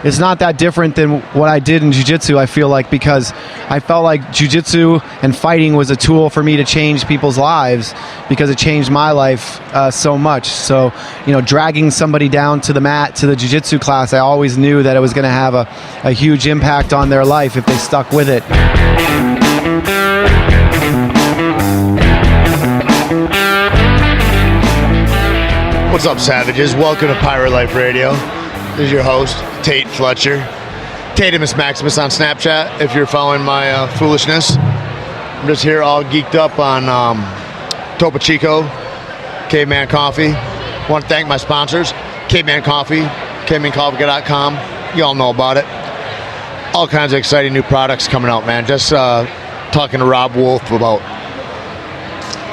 it's not that different than what I did in jiu-jitsu, I feel like, because I felt like jiu-jitsu and fighting was a tool for me to change people's lives because it changed my life so much. So, dragging somebody down to the mat, to the jiu-jitsu class, I always knew that it was going to have a huge impact on their life if they stuck with it. What's up, savages? Welcome to Pirate Life Radio. This is your host, Tait Fletcher. Tatemus Maximus on Snapchat, if you're following my foolishness. I'm just here all geeked up on Topo Chico, Caveman Coffee. Want to thank my sponsors, Caveman Coffee, cavemancoffee.com. You all know about it. All kinds of exciting new products coming out, man. Just talking to Rob Wolf about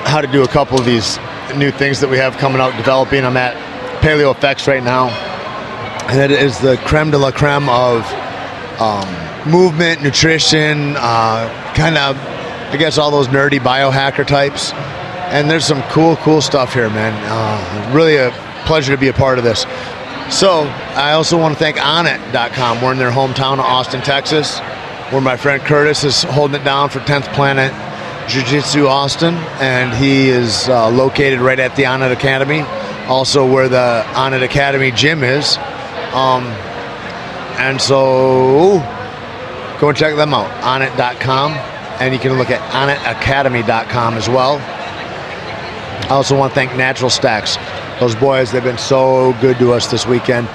how to do a couple of these new things that we have coming out, developing. I'm at paleofx right now, and it is the creme de la creme of movement, nutrition, kind of, I guess, all those nerdy biohacker types. And there's some cool stuff here, man. Really a pleasure to be a part of this. So I also want to thank onit.com. We're in their hometown of Austin, Texas, where my friend Curtis is holding it down for 10th Planet Jiu Jitsu Austin, and he is located right at the Onit Academy, also where the Onit Academy gym is. And so go and check them out, onit.com, and you can look at onitacademy.com as well. I also want to thank Natural Stacks. Those boys, they've been so good to us this weekend.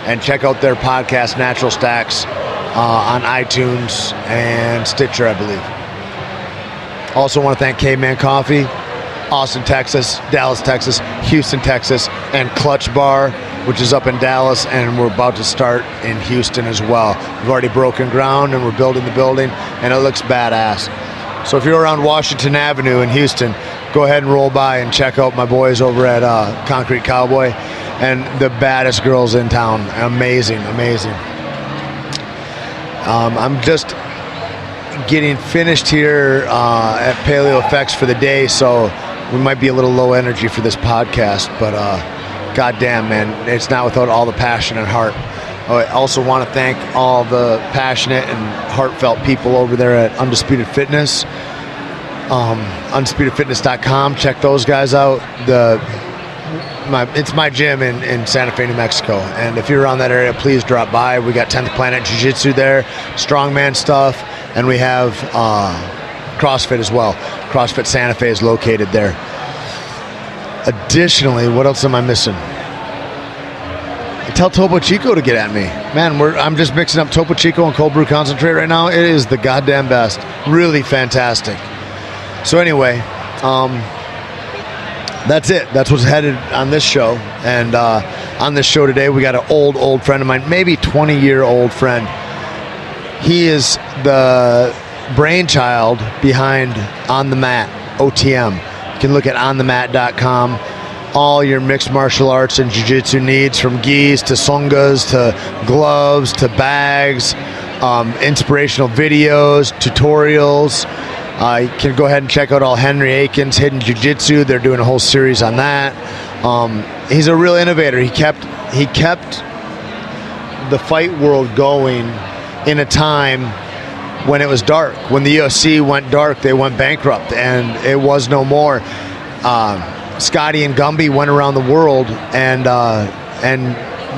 And check out their podcast, Natural Stacks, on iTunes and Stitcher, I believe. Also want to thank Caveman Coffee, Austin, Texas, Dallas, Texas, Houston, Texas, and Clutch Bar, which is up in Dallas, and we're about to start in Houston as well. We've already broken ground, and we're building the building, and it looks badass. So if you're around Washington Avenue in Houston, go ahead and roll by and check out my boys over at Concrete Cowboy, and the baddest girls in town. Amazing. I'm just getting finished here at paleofx for the day, so we might be a little low energy for this podcast, but goddamn, man, it's not without all the passion and heart. I also want to thank all the passionate and heartfelt people over there at Undisputed Fitness, undisputedfitness.com. Check those guys out. It's my gym in Santa Fe, New Mexico, and if you're around that area, please drop by. We got 10th Planet Jiu Jitsu there, strongman stuff, and we have CrossFit as well. CrossFit Santa Fe is located there. Additionally, what else am I missing? Tell Topo Chico to get at me. Man, I'm just mixing up Topo Chico and cold brew concentrate right now. It is the goddamn best. Really fantastic. So anyway, that's it. That's what's headed on this show. And on this show today, we got an old friend of mine, maybe 20-year-old friend. He is the brainchild behind On The Mat, OTM. You can look at onthemat.com. All your mixed martial arts and jiu-jitsu needs, from gis to sungas to gloves to bags, inspirational videos, tutorials. You can go ahead and check out all Henry Aiken's Hidden Jiu-Jitsu. They're doing a whole series on that. He's a real innovator. He kept the fight world going in a time when it was dark. When the UFC went dark, they went bankrupt, and it was no more. Scotty and Gumby went around the world and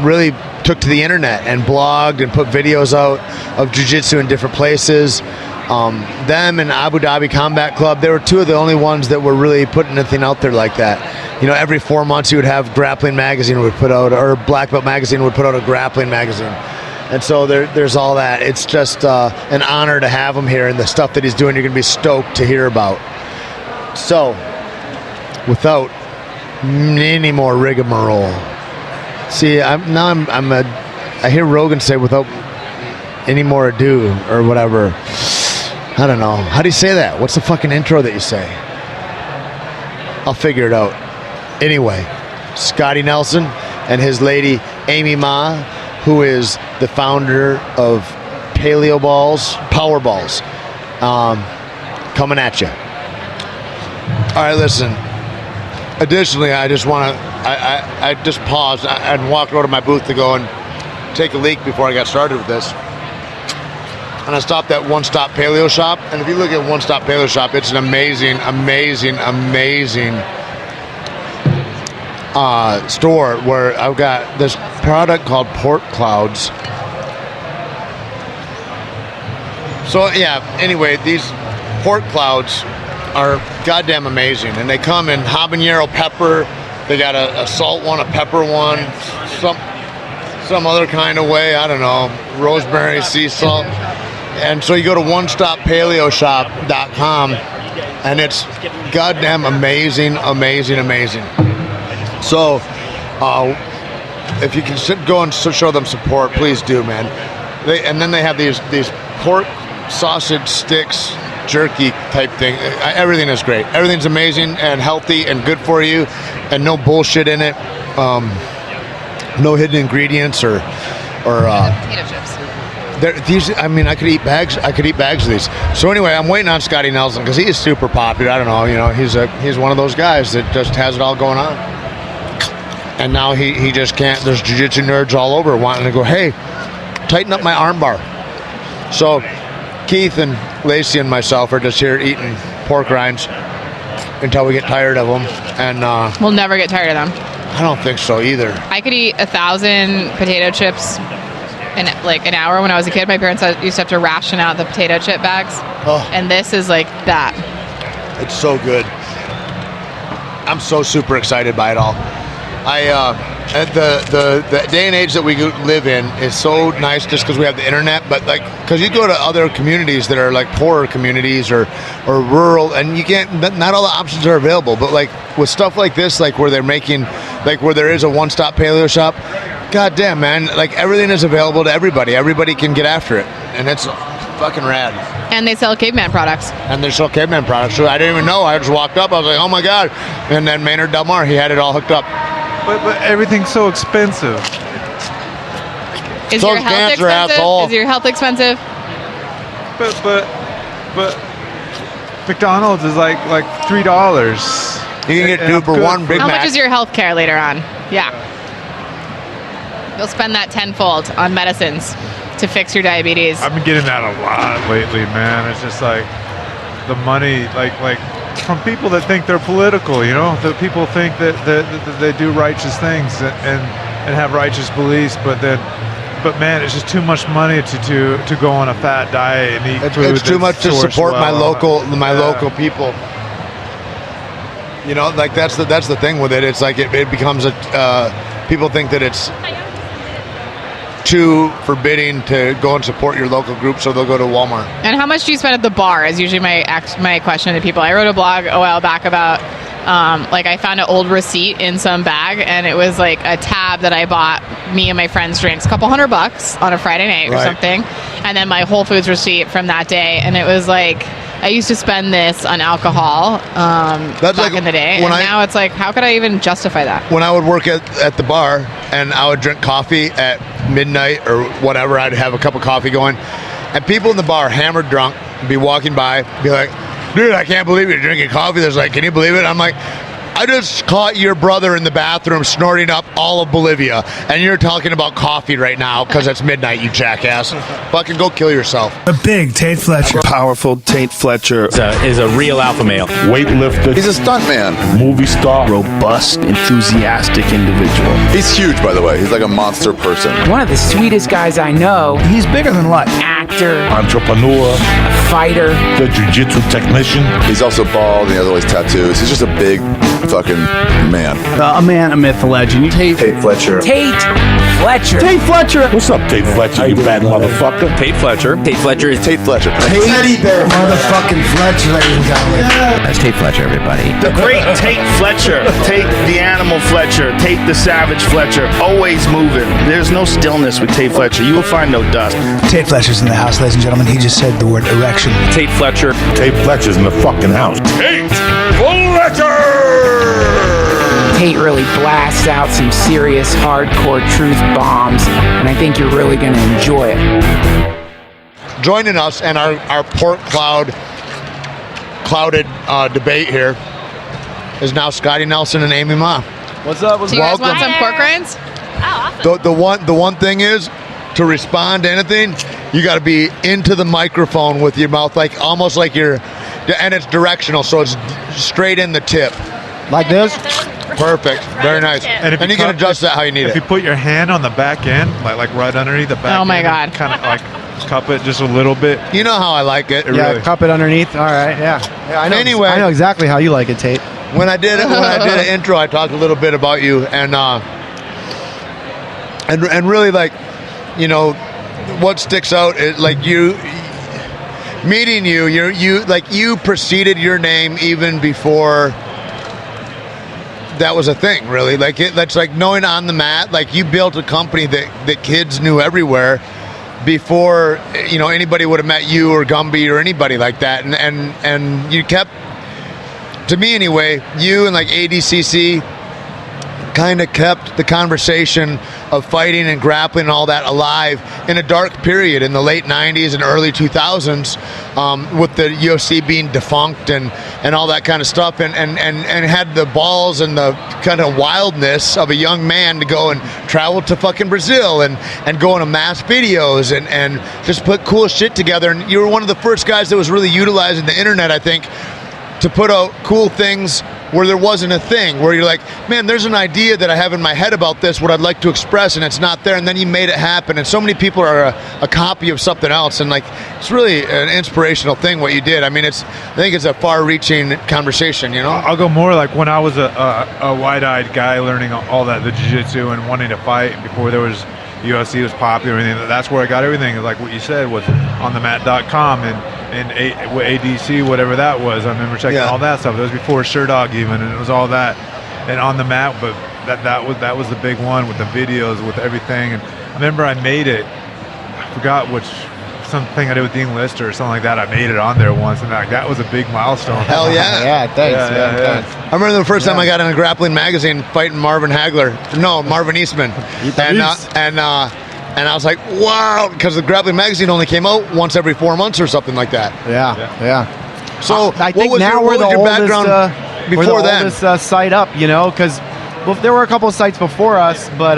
really took to the internet and blogged and put videos out of jiu-jitsu in different places. Them and Abu Dhabi Combat Club, they were two of the only ones that were really putting anything out there like that. You know, every 4 months you would have Grappling Magazine would put out, or Black Belt Magazine would put out a grappling magazine. And so there's all that. It's just an honor to have him here, and the stuff that he's doing, you're going to be stoked to hear about. So, without any more rigmarole. See, I hear Rogan say without any more ado or whatever. I don't know. How do you say that? What's the fucking intro that you say? I'll figure it out. Anyway, Scotty Nelson and his lady Amy Ma, who is the founder of Paleo Balls, Power Balls, coming at you. All right, listen. Additionally, I just want to, I just paused and walked over to my booth to go and take a leak before I got started with this. And I stopped at One Stop Paleo Shop. And if you look at One Stop Paleo Shop, it's an amazing, amazing, amazing store where I've got this product called Pork Clouds. So yeah, anyway, these Pork Clouds are goddamn amazing. And they come in habanero pepper. They got a salt one, a pepper one, some other kind of way, I don't know, rosemary, sea salt. And so you go to onestopPaleoShop.com, and it's goddamn amazing, amazing, amazing. So if you can go and show them support, please do, man. And then they have these pork sausage sticks, jerky type thing. Everything is great. Everything's amazing and healthy and good for you, and no bullshit in it. No hidden ingredients or potato chips. These, I mean, I could eat bags of these. So anyway, I'm waiting on Scotty Nelson because he is super popular. I don't know, he's one of those guys that just has it all going on. And now he just can't. There's jiu-jitsu nerds all over wanting to go, hey, tighten up my arm bar. So Keith and Lacey and myself are just here eating pork rinds until we get tired of them. And we'll never get tired of them. I don't think so either. I could eat 1,000 potato chips in like an hour. When I was a kid, my parents used to have to ration out the potato chip bags. Oh. And this is like that. It's so good. I'm so super excited by it all. The day and age that we live in is so nice just because we have the internet, but like, because you go to other communities that are like poorer communities or rural, and you can't, not all the options are available, but like with stuff like this, like where they're making, like where there is a one-stop paleo shop, god damn, man, like everything is available to everybody can get after it, and it's fucking rad. And they sell caveman products. So I didn't even know. I just walked up, I was like, oh my god. And then Maynard Del Mar, he had it all hooked up. But everything's so expensive. Is your health expensive? Asshole. Is your health expensive? But McDonald's is like $3. You can get two for one Big How Mac. much is your health care later on? Yeah. You'll spend that tenfold on medicines to fix your diabetes. I've been getting that a lot lately, man. It's just like the money, like from people that think they're political, that people think that they do righteous things and have righteous beliefs, but man, it's just too much money to go on a fat diet and eat food. It's too much to support my local people. Like that's the thing with it. It's like it becomes people think that it's too forbidding to go and support your local group, so they'll go to Walmart. And how much do you spend at the bar is usually my question to people. I wrote a blog a while back about I found an old receipt in some bag, and it was like a tab that I bought me and my friends drinks, a couple $100 on a Friday night or something, and then my Whole Foods receipt from that day, and it was like I used to spend this on alcohol back in the day, and now it's like, how could I even justify that? When I would work at the bar and I would drink coffee at midnight or whatever, I'd have a cup of coffee going, and people in the bar, hammered drunk, be walking by, be like, dude, I can't believe you're drinking coffee. There's like, can you believe it? I'm like, I just caught your brother in the bathroom snorting up all of Bolivia, and you're talking about coffee right now because it's midnight, you jackass. Fucking go kill yourself. A big Tait Fletcher. Powerful Tait Fletcher. Is a real alpha male. Weightlifter. He's a stuntman. Movie star. Robust, enthusiastic individual. He's huge, by the way. He's like a monster person. One of the sweetest guys I know. He's bigger than life. Actor. Entrepreneur. A fighter. The jiu-jitsu technician. He's also bald and he has all these tattoos. He's just a big fucking man. A man, a myth, a legend. Tait Fletcher. Tait Fletcher. Tait Fletcher. What's up, Tait Fletcher, you bad motherfucker? Tait Fletcher. Tait Fletcher is Tait Fletcher. Teddy bear motherfucking Fletcher, ladies and gentlemen. That's Tait Fletcher, everybody. The great Tait Fletcher. Tait the animal Fletcher. Tait the savage Fletcher. Always moving. There's no stillness with Tait Fletcher. You will find no dust. Tait Fletcher's in the house, ladies and gentlemen. He just said the word erection. Tait Fletcher. Tait Fletcher's in the fucking house. Tait Fletcher! Tait really blasts out some serious hardcore truth bombs, and I think you're really going to enjoy it. Joining us and our pork clouded debate here is now Scotty Nelson and Amy Ma. What's up? Do you guys want some pork rinds? The one thing is, to respond to anything, you got to be into the microphone with your mouth, like almost like you're, and it's directional, so it's straight in the tip. Like this? Perfect. Very nice. And if you can adjust that how you need if it. you put your hand on the back end, like right underneath the back Oh my end, God. kind of like cup it just a little bit. You know how I like it. Yeah, really- cup it underneath. All right, yeah. I know. Anyway. I know exactly how you like it, Tate. When I did an intro, I talked a little bit about you, and really, like, you know, what sticks out is like meeting you. You preceded your name even before that was a thing, really. Like that's like knowing on the mat. Like you built a company that kids knew everywhere before, you know, anybody would have met you or Gumby or anybody like that, and you kept. To me, anyway, you and like ADCC kind of kept the conversation of fighting and grappling and all that alive in a dark period in the late 90s and early 2000s, with the UFC being defunct and all that kind of stuff, and had the balls and the kind of wildness of a young man to go and travel to fucking Brazil and go into mass videos and just put cool shit together. And you were one of the first guys that was really utilizing the internet, I think, to put out cool things where there wasn't a thing, where you're like, man, there's an idea that I have in my head about this, what I'd like to express, and it's not there, and then you made it happen. And so many people are a copy of something else, and like, it's really an inspirational thing what you did. I mean, I think it's a far-reaching conversation, you know? I'll go more like when I was a wide-eyed guy learning all that, the jiu-jitsu and wanting to fight before there was UFC was popular and everything. That's where I got everything. Like what you said was onthemat.com and ADC, whatever that was. I remember checking all that stuff. It was before Sherdog even, and it was all that. And on the mat, but that was the big one with the videos, with everything. And I remember I made it. I forgot which. Something I did with Dean Lister or something like that. I made it on there once, and like that was a big milestone. Hell yeah! Yeah, thanks. Thanks. I remember the first time I got in a grappling magazine fighting Marvin Eastman, and I was like, wow, because the grappling magazine only came out once every 4 months or something like that. Yeah. So I think what was now your, we're the your oldest, background we're before the then? oldest site up, you know, because there were a couple of sites before us, but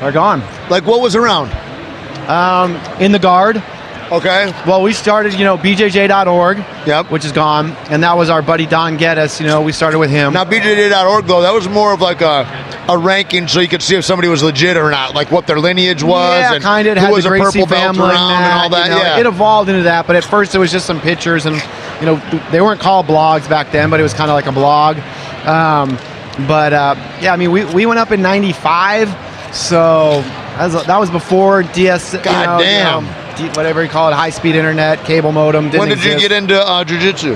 they're gone. Like what was around? In the Guard. Okay. Well, we started, you know, BJJ.org, yep, which is gone, and that was our buddy Don Geddes. You know, we started with him. Now, BJJ.org, though, that was more of like a ranking so you could see if somebody was legit or not, like what their lineage was, yeah, and kind of who had was the a Gracie purple belt family around and all that. You know, it evolved into that, but at first it was just some pictures, and you know, they weren't called blogs back then, but it was kind of like a blog. Yeah, I mean, we went up in '95, so that was before DS. God damn. Whatever you call it, high-speed internet, cable modem. When did you get into jiu-jitsu?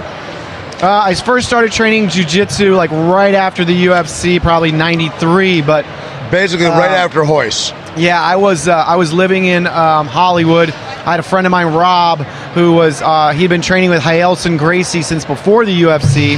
I first started training jiu-jitsu like right after the UFC, probably '93, but basically right after Hoist. Yeah, I was living in Hollywood. I had a friend of mine, Rob, who was he'd been training with Haelson Gracie since before the UFC,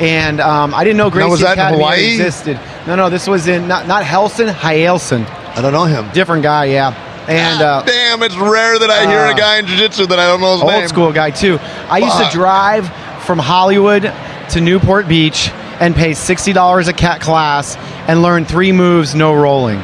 and I didn't know Gracie was that Academy in Hawaii? existed. No, this was in not Helson, Haelson. I don't know him. Different guy, yeah. And damn, it's rare that I hear a guy in jiu-jitsu that I don't know his name. Old school guy too. I used to drive from Hollywood to Newport Beach and pay $60 a cat class and learn 3 moves, no rolling.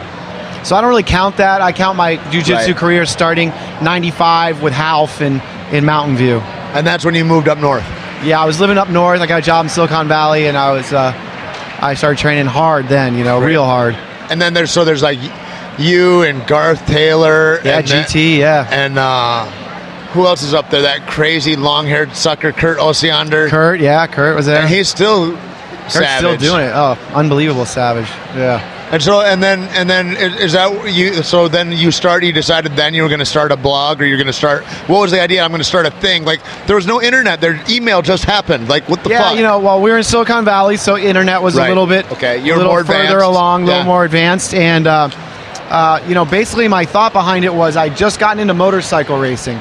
So I don't really count that. I count my jiu-jitsu career starting '95 with Half in Mountain View. And that's when you moved up north. Yeah, I was living up north. I got a job in Silicon Valley, and I started training hard then. You know, real hard. And then there's like you and Garth Taylor. Yeah, and GT, And who else is up there? That crazy long-haired sucker, Kurt Osiander. Kurt was there. And he's still Kurt's savage. still doing it. Oh, unbelievable savage. Yeah. And so, and then is that you? So then you decided then you were going to start a blog, or you're going to start. What was the idea? I'm going to start a thing. Like there was no internet. Their email just happened. Like what the fuck? Yeah, you know, well, we were in Silicon Valley, so internet was a little bit you're a little more further advanced. along, a little more advanced, and you know, basically my thought behind it was I just gotten into motorcycle racing,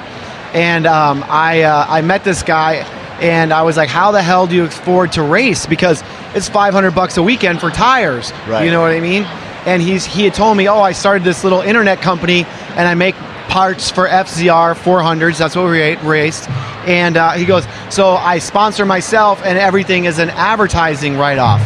and I met this guy, and I was like, how the hell do you afford to race? Because it's $500 a weekend for tires. Right. You know what I mean? And he had told me, I started this little internet company, and I make parts for FZR 400s. That's what we raced. And he goes, so I sponsor myself, and everything is an advertising write-off.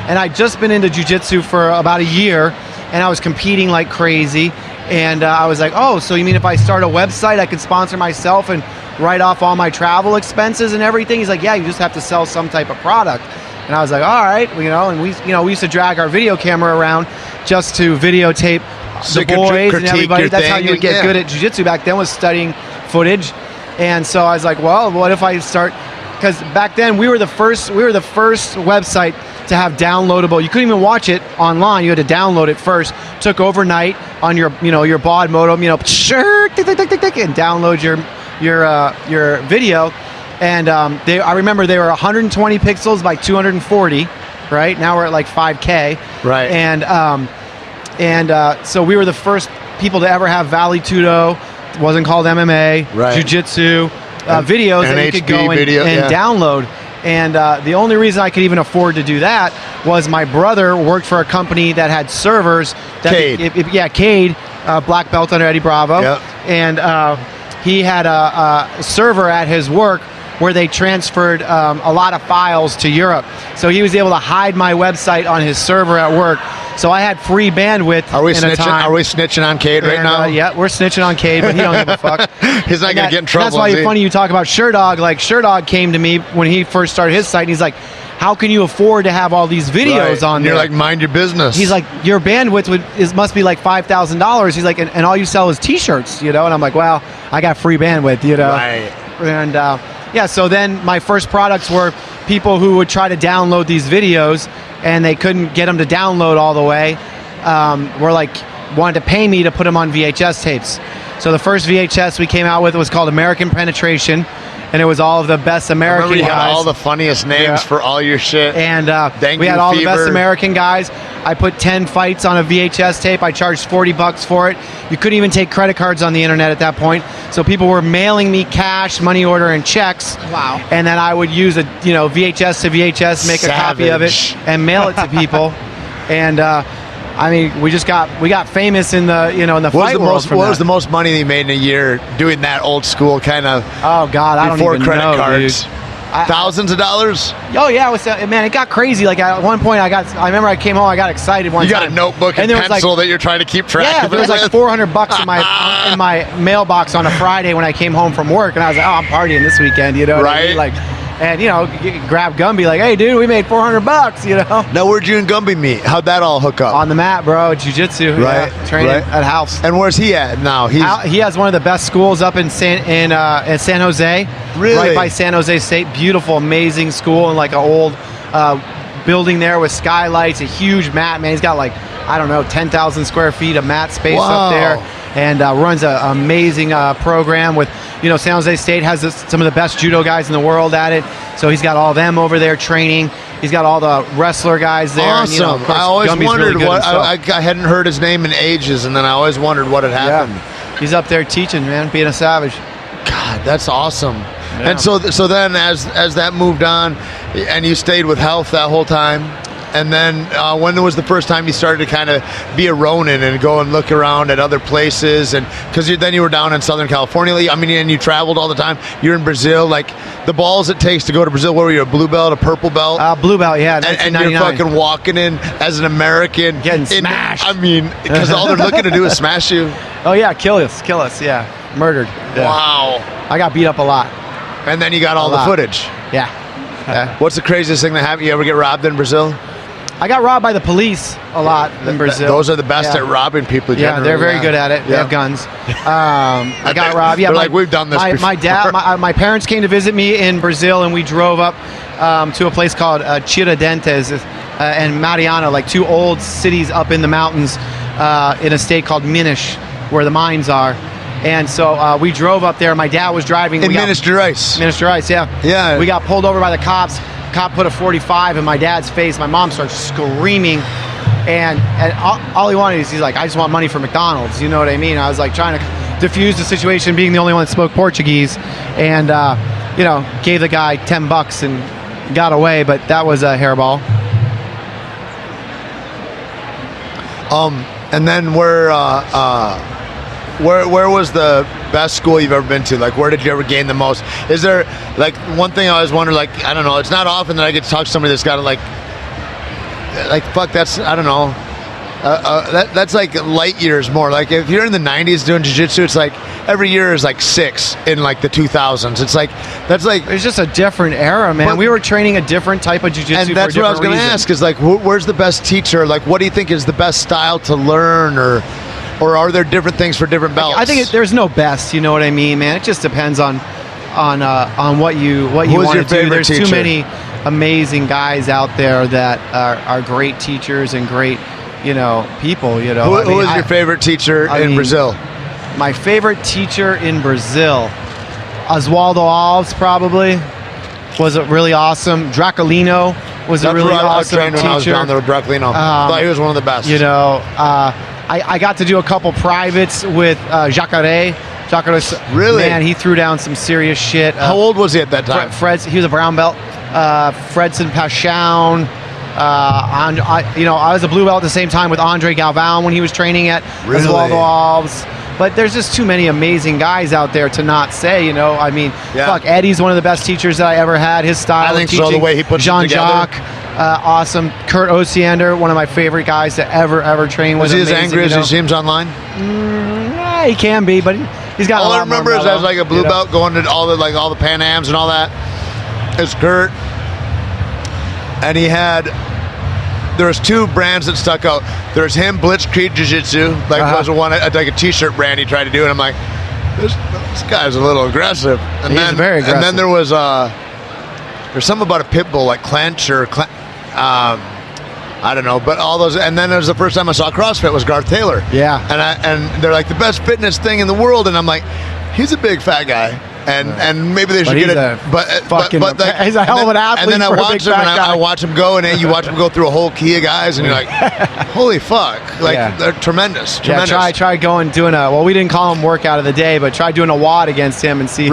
And I'd just been into jiu-jitsu for about a year, and I was competing like crazy. And I was like, oh, so you mean if I start a website, I could sponsor myself and write off all my travel expenses and everything? He's like, yeah, you just have to sell some type of product. And I was like, all right, and we used to drag our video camera around just to videotape the boys and everybody. That's how you would get good at jiu-jitsu back then, was studying footage. And so I was like, well, what if I start? Because back then we were the first website to have downloadable. You couldn't even watch it online. You had to download it first. Took overnight on your baud modem, and download your video. And I remember they were 120 pixels by 240. Right now we're at like 5K. Right. And so we were the first people to ever have Vale Tudo. It wasn't called MMA. Right. Jiu-Jitsu videos that you could go and download. And the only reason I could even afford to do that was my brother worked for a company that had servers. Tait. Cade, black belt under Eddie Bravo. Yep. And he had a server at his work where they transferred a lot of files to Europe. So he was able to hide my website on his server at work. So I had free bandwidth. Are we snitching on Cade right now? Yeah, we're snitching on Cade, but he don't give a fuck. He's not going to get in trouble. That's why it's funny you talk about Sherdog. Like, Sherdog came to me when he first started his site, and he's like, how can you afford to have all these videos on there? You're like, mind your business. He's like, your bandwidth must be like $5,000. He's like, and all you sell is T-shirts, And I'm like, well, I got free bandwidth, Right. And so then my first products were people who would try to download these videos and they couldn't get them to download all the way. Wanted to pay me to put them on VHS tapes. So the first VHS we came out with was called American Penetration, and it was all of the best American guys. Had all the funniest names for all your shit. And we had all the best American guys. I put 10 fights on a VHS tape. I charged $40 for it. You couldn't even take credit cards on the internet at that point. So people were mailing me cash, money order, and checks. Wow. And then I would use a VHS to VHS, make a copy of it, and mail it to people. And we got famous in the fight world. What was the most money you made in a year doing that old school kind of? Oh God, I don't even know. Before credit cards. Dude. Thousands of dollars? Oh yeah, it got crazy. Like at one point, I remember I came home, I got excited one time. You got a notebook and pencil that you're trying to keep track of. Yeah, there was like $400 in my mailbox on a Friday when I came home from work, and I was like, oh, I'm partying this weekend, What I mean? Like, and grab Gumby like, hey dude, we made $400, Now where'd you and Gumby meet? How'd that all hook up? On the mat, bro, jiu-jitsu. Right. Training at house. And where's he at now? He has one of the best schools up in San Jose. Really? Right by San Jose State. Beautiful, amazing school, and like an old building there with skylights, a huge mat, man. He's got 10,000 square feet of mat space up there. And runs an amazing program with, San Jose State has some of the best judo guys in the world at it. So he's got all them over there training. He's got all the wrestler guys there. Awesome. And, I always wondered really I hadn't heard his name in ages, and then I always wondered what had happened. Yeah. He's up there teaching, man, being a savage. God, that's awesome. Yeah. And so then as that moved on, and you stayed with Health that whole time, and then when was the first time you started to kind of be a Ronin and go and look around at other places? And because then you were down in Southern California, and you traveled all the time. You're in Brazil, like the balls it takes to go to Brazil. What were you, a blue belt, a purple belt? Blue belt, yeah. And you're fucking walking in as an American, getting smashed. Because all they're looking to do is smash you. Oh yeah, kill us, yeah, murdered. Yeah. Wow. I got beat up a lot. And then you got all the footage. Yeah. What's the craziest thing that happened? You ever get robbed in Brazil? I got robbed by the police a lot in Brazil. Those are the best at robbing people. Yeah, they're very good at it. They have guns. I got robbed. Yeah, we've done this before. My dad, my parents came to visit me in Brazil, and we drove up to a place called Tiradentes and Mariana, like two old cities up in the mountains in a state called Minas, where the mines are. And so we drove up there. My dad was driving. In Minas Gerais. Minas Gerais, yeah. Yeah. We got pulled over by the cops. Cop put a 45 in my dad's face. My mom started screaming, and all he wanted is, he's like, I just want money for McDonald's. You know what I mean? I was like trying to diffuse the situation, being the only one that spoke Portuguese, and gave the guy $10 and got away. But that was a hairball. And then where was the best school you've ever been to? Like, where did you ever gain the most? Is there, like, one thing I always wonder, like, I don't know, it's not often that I get to talk to somebody that's got, like, fuck, that's, I don't know, That's like light years more. Like if you're in the 90s doing jiu-jitsu, it's like every year is like 6 in like the 2000s. It's like it's just a different era, man. We were training a different type of jiu-jitsu. And that's what I was going to ask is like, where's the best teacher? Like, what do you think is the best style to learn, or are there different things for different belts? I think there's no best. You know what I mean, man? It just depends on what you want to do. There's teacher? Too many amazing guys out there that are great teachers and great, people. Who was your favorite teacher in Brazil? My favorite teacher in Brazil, Oswaldo Alves, probably, was really awesome. Draculino was a really awesome teacher. When I was down there with Draculino. I thought he was one of the best. I got to do a couple privates with Jacare. Really? Man, he threw down some serious shit. How old was he at that time? He was a brown belt. Fredson Paixão. I was a blue belt at the same time with Andre Galvão when he was training at Oswaldo Alves. But there's just too many amazing guys out there to not say, Fuck, Eddie's one of the best teachers that I ever had. His style I think of teaching. So, the way he puts it together. Jean-Jacques, awesome. Kurt Osiander, one of my favorite guys to ever train with. Was he as angry as he seems online? Yeah, he can be, but he's got a lot more. All I remember is I was like a blue belt going to all the Pan Ams and all that. It's Kurt. And there was 2 brands that stuck out. There's him, Blitzkrieg Jiu-Jitsu, was like a t-shirt brand he tried to do, and I'm like, this guy's a little aggressive. And He's very aggressive. And then there's something about a pit bull, like clench or I don't know, but all those. And then it was the first time I saw CrossFit was Garth Taylor. Yeah. And they're like the best fitness thing in the world, and I'm like, he's a big fat guy. And maybe they should get it. But he's a hell of an athlete. And then I watch him go, and you watch him go through a whole key of guys, and you're like, holy fuck! They're tremendous. Yeah, try doing we didn't call him workout of the day, but try doing a WOD against him and see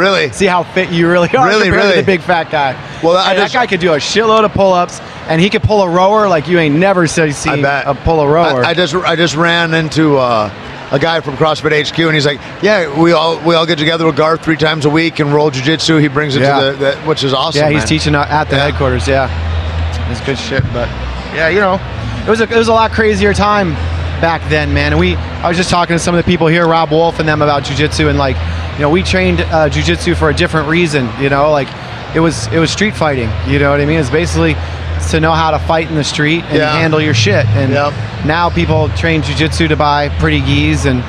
how fit you really are compared to the big fat guy. Well, that guy could do a shitload of pull-ups, and he could pull a rower like you ain't never seen pull a rower. I just ran into a guy from CrossFit HQ, and he's like, yeah, we all get together with Garth 3 times a week and roll jiu-jitsu. He brings it to the which is awesome. Yeah, he's teaching at the headquarters. Yeah, it's good shit. But yeah, it was a lot crazier time back then, man. And I was just talking to some of the people here, Rob Wolf and them, about jiu-jitsu, and we trained jiu-jitsu for a different reason. It was street fighting. You know what I mean? It's basically to know how to fight in the street and handle your shit. And now people train jiu-jitsu to buy pretty gis and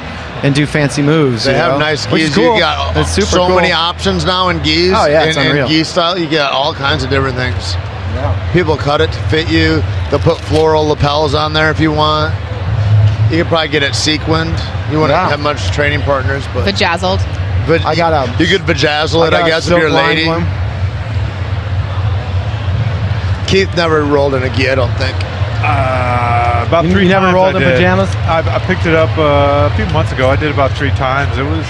do fancy moves. They have nice gis. Cool. You got it's super so cool. many options now in gis. Oh yeah, it's unreal. In gi style, you get all kinds of different things. Yeah. People cut it to fit you. They'll put floral lapels on there if you want. You could probably get it sequined. You wouldn't have much training partners, but Vajazzled. You could vajazzle it, I guess, if you're a lady. Keith never rolled in a gi, I don't think. About 3 times. You never rolled in pajamas? I picked it up a few months ago. I did about 3 times. It was.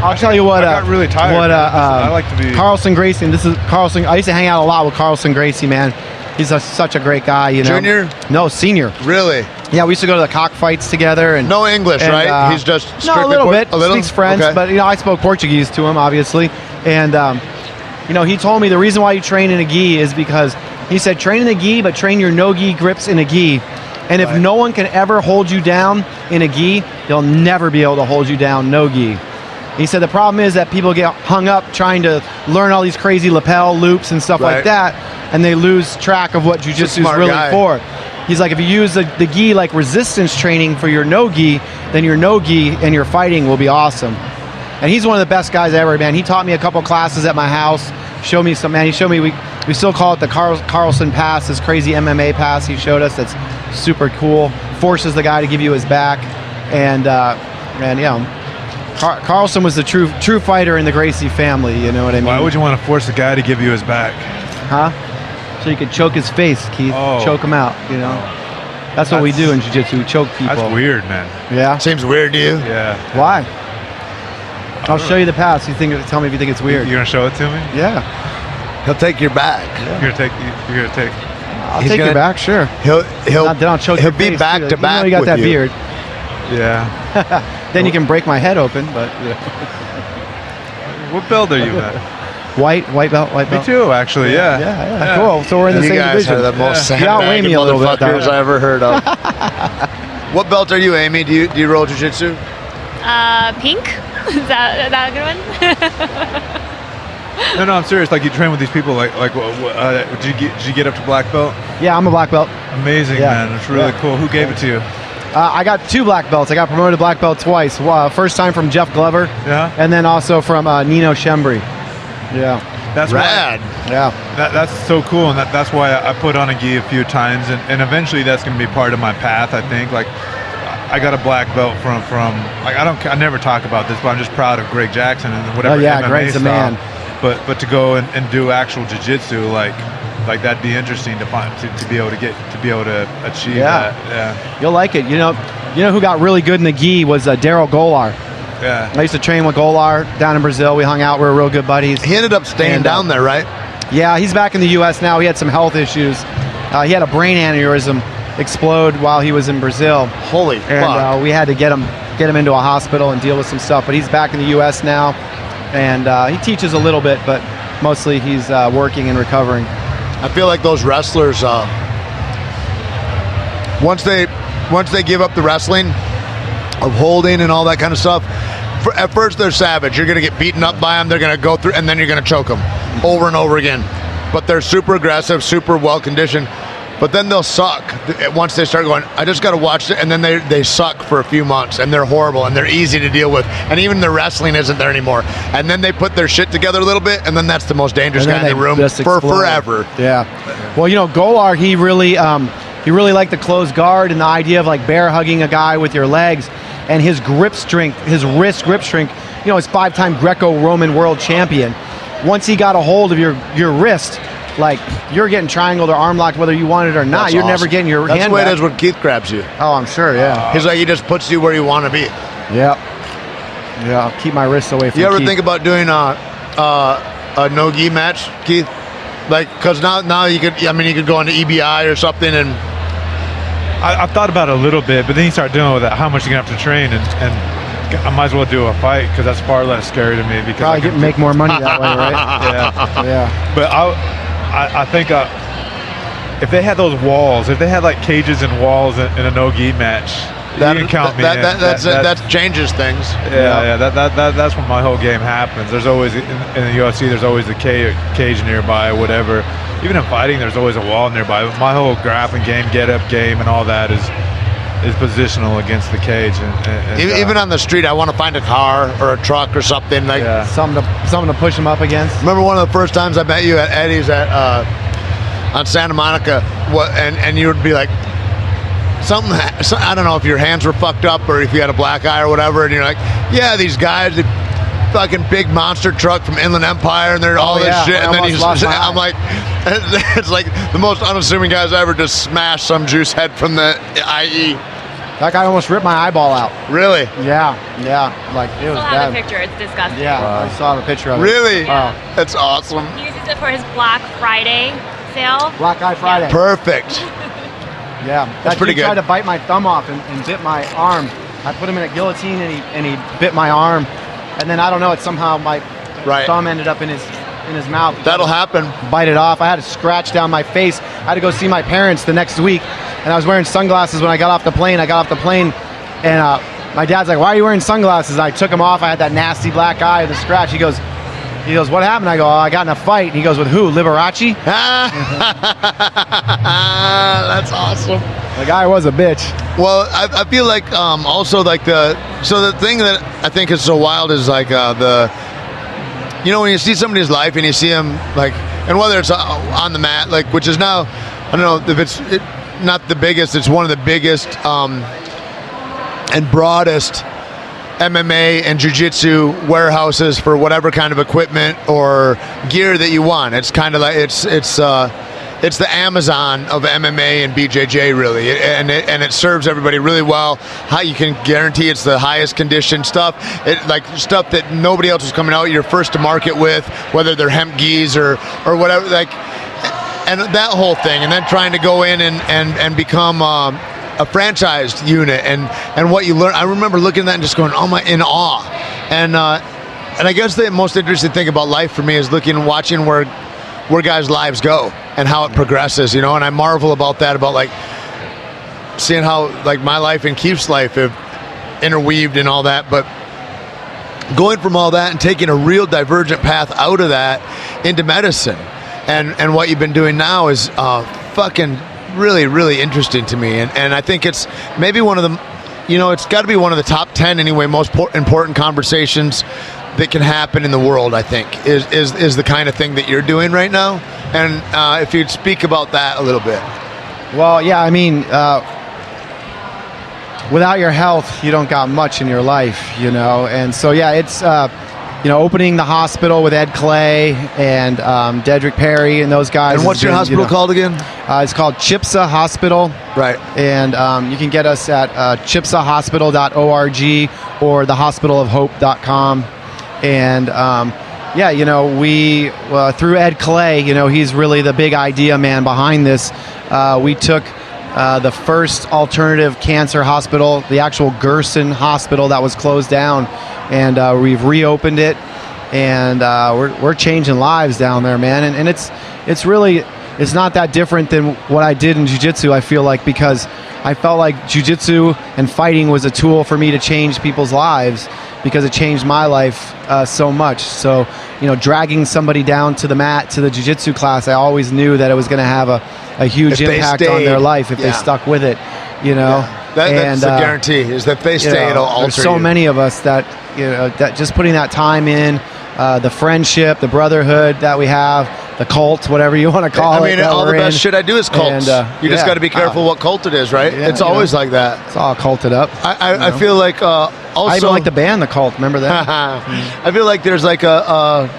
I'll tell you what. I got really tired. I like to be. Carlson Gracie. This is Carlson. I used to hang out a lot with Carlson Gracie, man. He's such a great guy. Junior? No, senior. Really? Yeah, we used to go to the cockfights together. And no English, right? He's just strictly a little bit. A little? Speaks French, okay. but I spoke Portuguese to him, obviously. And he told me the reason why you train in a gi is because he said train in a gi, but train your no gi grips in a gi. And if no one can ever hold you down in a gi, they'll never be able to hold you down no gi. He said the problem is that people get hung up trying to learn all these crazy lapel loops and stuff like that, and they lose track of what jiu-jitsu is really for. He's like, if you use the gi like resistance training for your no gi, then your no gi and your fighting will be awesome. And he's one of the best guys ever, man. He taught me a couple classes at my house. Showed me some, man. He showed me, we still call it the Carlson pass, this crazy MMA pass he showed us. That's super cool. Forces the guy to give you his back. And Carlson was the true fighter in the Gracie family. You know what I mean? Why would you want to force a guy to give you his back? Huh? So you could choke his face, Keith. Oh. Choke him out, That's what we do in jiu-jitsu. We choke people. That's weird, man. Yeah? Seems weird to you? Yeah. Why? I'll show you the pass. Tell me if you think it's weird. You're gonna show it to me? Yeah. He'll take your back. Yeah. You're gonna take. I'll take your back, sure. He'll choke your face, back to back. You got that beard. Yeah. Then you can break my head open, but. What belt are you at? White belt. Me too, actually. Yeah. Cool. So we're in the same division. You guys are the most you outweigh me a little bit. I ever heard of. What belt are you, Amy? Do you roll jiu-jitsu? Pink? Is that a good one? No, I'm serious. Like you train with these people. Did you get up to black belt? Yeah, I'm a black belt. Amazing, man. It's really cool. Who gave it to you? I got 2 black belts. I got promoted to black belt twice. First time from Jeff Glover. Yeah. And then also from Nino Shembri. Yeah. That's rad. Yeah. That's so cool, and that's why I put on a gi a few times, and eventually that's going to be part of my path. I think. Like, I got a black belt from like I never talk about this, but I'm just proud of Greg Jackson and whatever. Oh yeah, MMA Greg's the style. man. But to go and do actual jiu-jitsu, like that'd be interesting to find to be able to achieve that. Yeah. You'll like it. You know who got really good in the gi was Daryl Golar. Yeah. I used to train with Golar down in Brazil. We hung out. We were real good buddies. He ended up staying down there, right? Yeah, he's back in the U.S. now. He had some health issues. He had a brain aneurysm explode while he was in Brazil. Holy fuck. And we had to get him into a hospital and deal with some stuff. But he's back in the U.S. now, and he teaches a little bit, but mostly he's working and recovering. I feel like those wrestlers, once they give up the wrestling of holding and all that kind of stuff, at first they're savage. You're going to get beaten up by them. They're going to go through, and then you're going to choke them over and over again. But they're super aggressive, super well conditioned. But then they'll suck once they start going, I just got to watch it. And then they suck for a few months, and they're horrible, and they're easy to deal with. And even their wrestling isn't there anymore. And then they put their shit together a little bit, and then that's the most dangerous guy in the room for forever. Yeah. Well, Golar, he really liked the closed guard and the idea of like bear hugging a guy with your legs. And his grip strength, his wrist grip strength, he's 5-time Greco-Roman world champion. Once he got a hold of your wrist, like you're getting triangled or arm locked whether you want it or not. That's you're awesome. never getting your That's hand the way back. it is when Keith grabs you. Oh, I'm sure, yeah. He's like, he just puts you where you want to be. Yeah. Yeah, I'll keep my wrists away from You ever Keith. think about doing a no-gi match, Keith? Like, because now you could go into EBI or something and... I've thought about it a little bit, but then you start dealing with that, how much you're going to have to train, and I might as well do a fight because that's far less scary to me. Because probably make more money that way, right? Yeah. But I think if they had those walls, if they had like cages and walls in a no-gi match, you can count me in. That changes things. Yeah. That's when my whole game happens. There's always in the UFC, there's always a cage nearby or whatever. Even in fighting, there's always a wall nearby. My whole grappling game, get-up game, and all that is positional against the cage. And even on the street, I want to find a car or a truck or something like something to push them up against. Remember one of the first times I met you at Eddie's on Santa Monica, and you would be like, I don't know if your hands were fucked up or if you had a black eye or whatever, and you're like, yeah, these guys, they fucking big monster truck from Inland Empire, and they're all this shit, and then I'm like, it's like the most unassuming guys ever just smashed some juice head from the IE. That guy almost ripped my eyeball out. Really? Yeah. Like it was I bad. have a picture. It's disgusting. Yeah, I saw the picture of it. Really? Wow. That's awesome. He uses it for his Black Friday sale. Black Eye Friday. Perfect. Yeah, That's pretty good. He tried to bite my thumb off and bit my arm. I put him in a guillotine and he bit my arm, and then I don't know. It somehow my thumb ended up in his mouth. That'll happen. Bite it off. I had a scratch down my face. I had to go see my parents the next week, and I was wearing sunglasses when I got off the plane. And my dad's like, "Why are you wearing sunglasses?" I took them off. I had that nasty black eye, the scratch. He goes, "What happened?" I go, "Oh, I got in a fight." He goes, "With who? Liberace?" That's awesome. The guy was a bitch. Well, I feel like also like the thing that I think is so wild is like when you see somebody's life and you see them like, and whether it's on the mat, like, which is now, I don't know if it's not the biggest, it's one of the biggest and broadest MMA and jiu-jitsu warehouses for whatever kind of equipment or gear that you want. It's kind of like it's the Amazon of MMA and BJJ, really, and it serves everybody really well. How you can guarantee it's the highest conditioned stuff, like stuff that nobody else is coming out. You're first to market with, whether they're hemp gis or whatever, like, and that whole thing, and then trying to go in and become a franchised unit and what you learn. I remember looking at that and just going, in awe, and I guess the most interesting thing about life for me is watching where guys' lives go and how it progresses, and I marvel about that, about like seeing how like my life and Keith's life have interweaved and all that, but going from all that and taking a real divergent path out of that into medicine and what you've been doing now is fucking really, really interesting to me. And I think it's maybe one of the, it's got to be one of the top 10 anyway, most important conversations that can happen in the world, I think, is the kind of thing that you're doing right now. And if you'd speak about that a little bit. Well, yeah, I mean, without your health, you don't got much in your life, And so, yeah, it's, opening the hospital with Ed Clay and Dedrick Perry and those guys. And what's your hospital called again? It's called Chipsa Hospital. Right. And you can get us at chipsahospital.org or thehospitalofhope.com. And, we, through Ed Clay, he's really the big idea man behind this. We took the first alternative cancer hospital, the actual Gerson Hospital that was closed down, and we've reopened it, and we're changing lives down there, man. And it's not that different than what I did in Jiu Jitsu, I feel like, because I felt like Jiu Jitsu and fighting was a tool for me to change people's lives, because it changed my life so much. So, dragging somebody down to the mat, to the Jiu Jitsu class, I always knew that it was going to have a huge impact on their life if they stuck with it, That's a guarantee, is that if they stay, it'll alter there's so you. many of us that, that just putting that time in, the friendship, the brotherhood that we have, the cult, whatever you want to call it. I mean, all the best shit I do is cults. You just got to be careful what cult it is, right? Yeah, it's always like that. It's all culted up. I feel like also... I even like the band, The Cult. Remember that? I feel like there's like a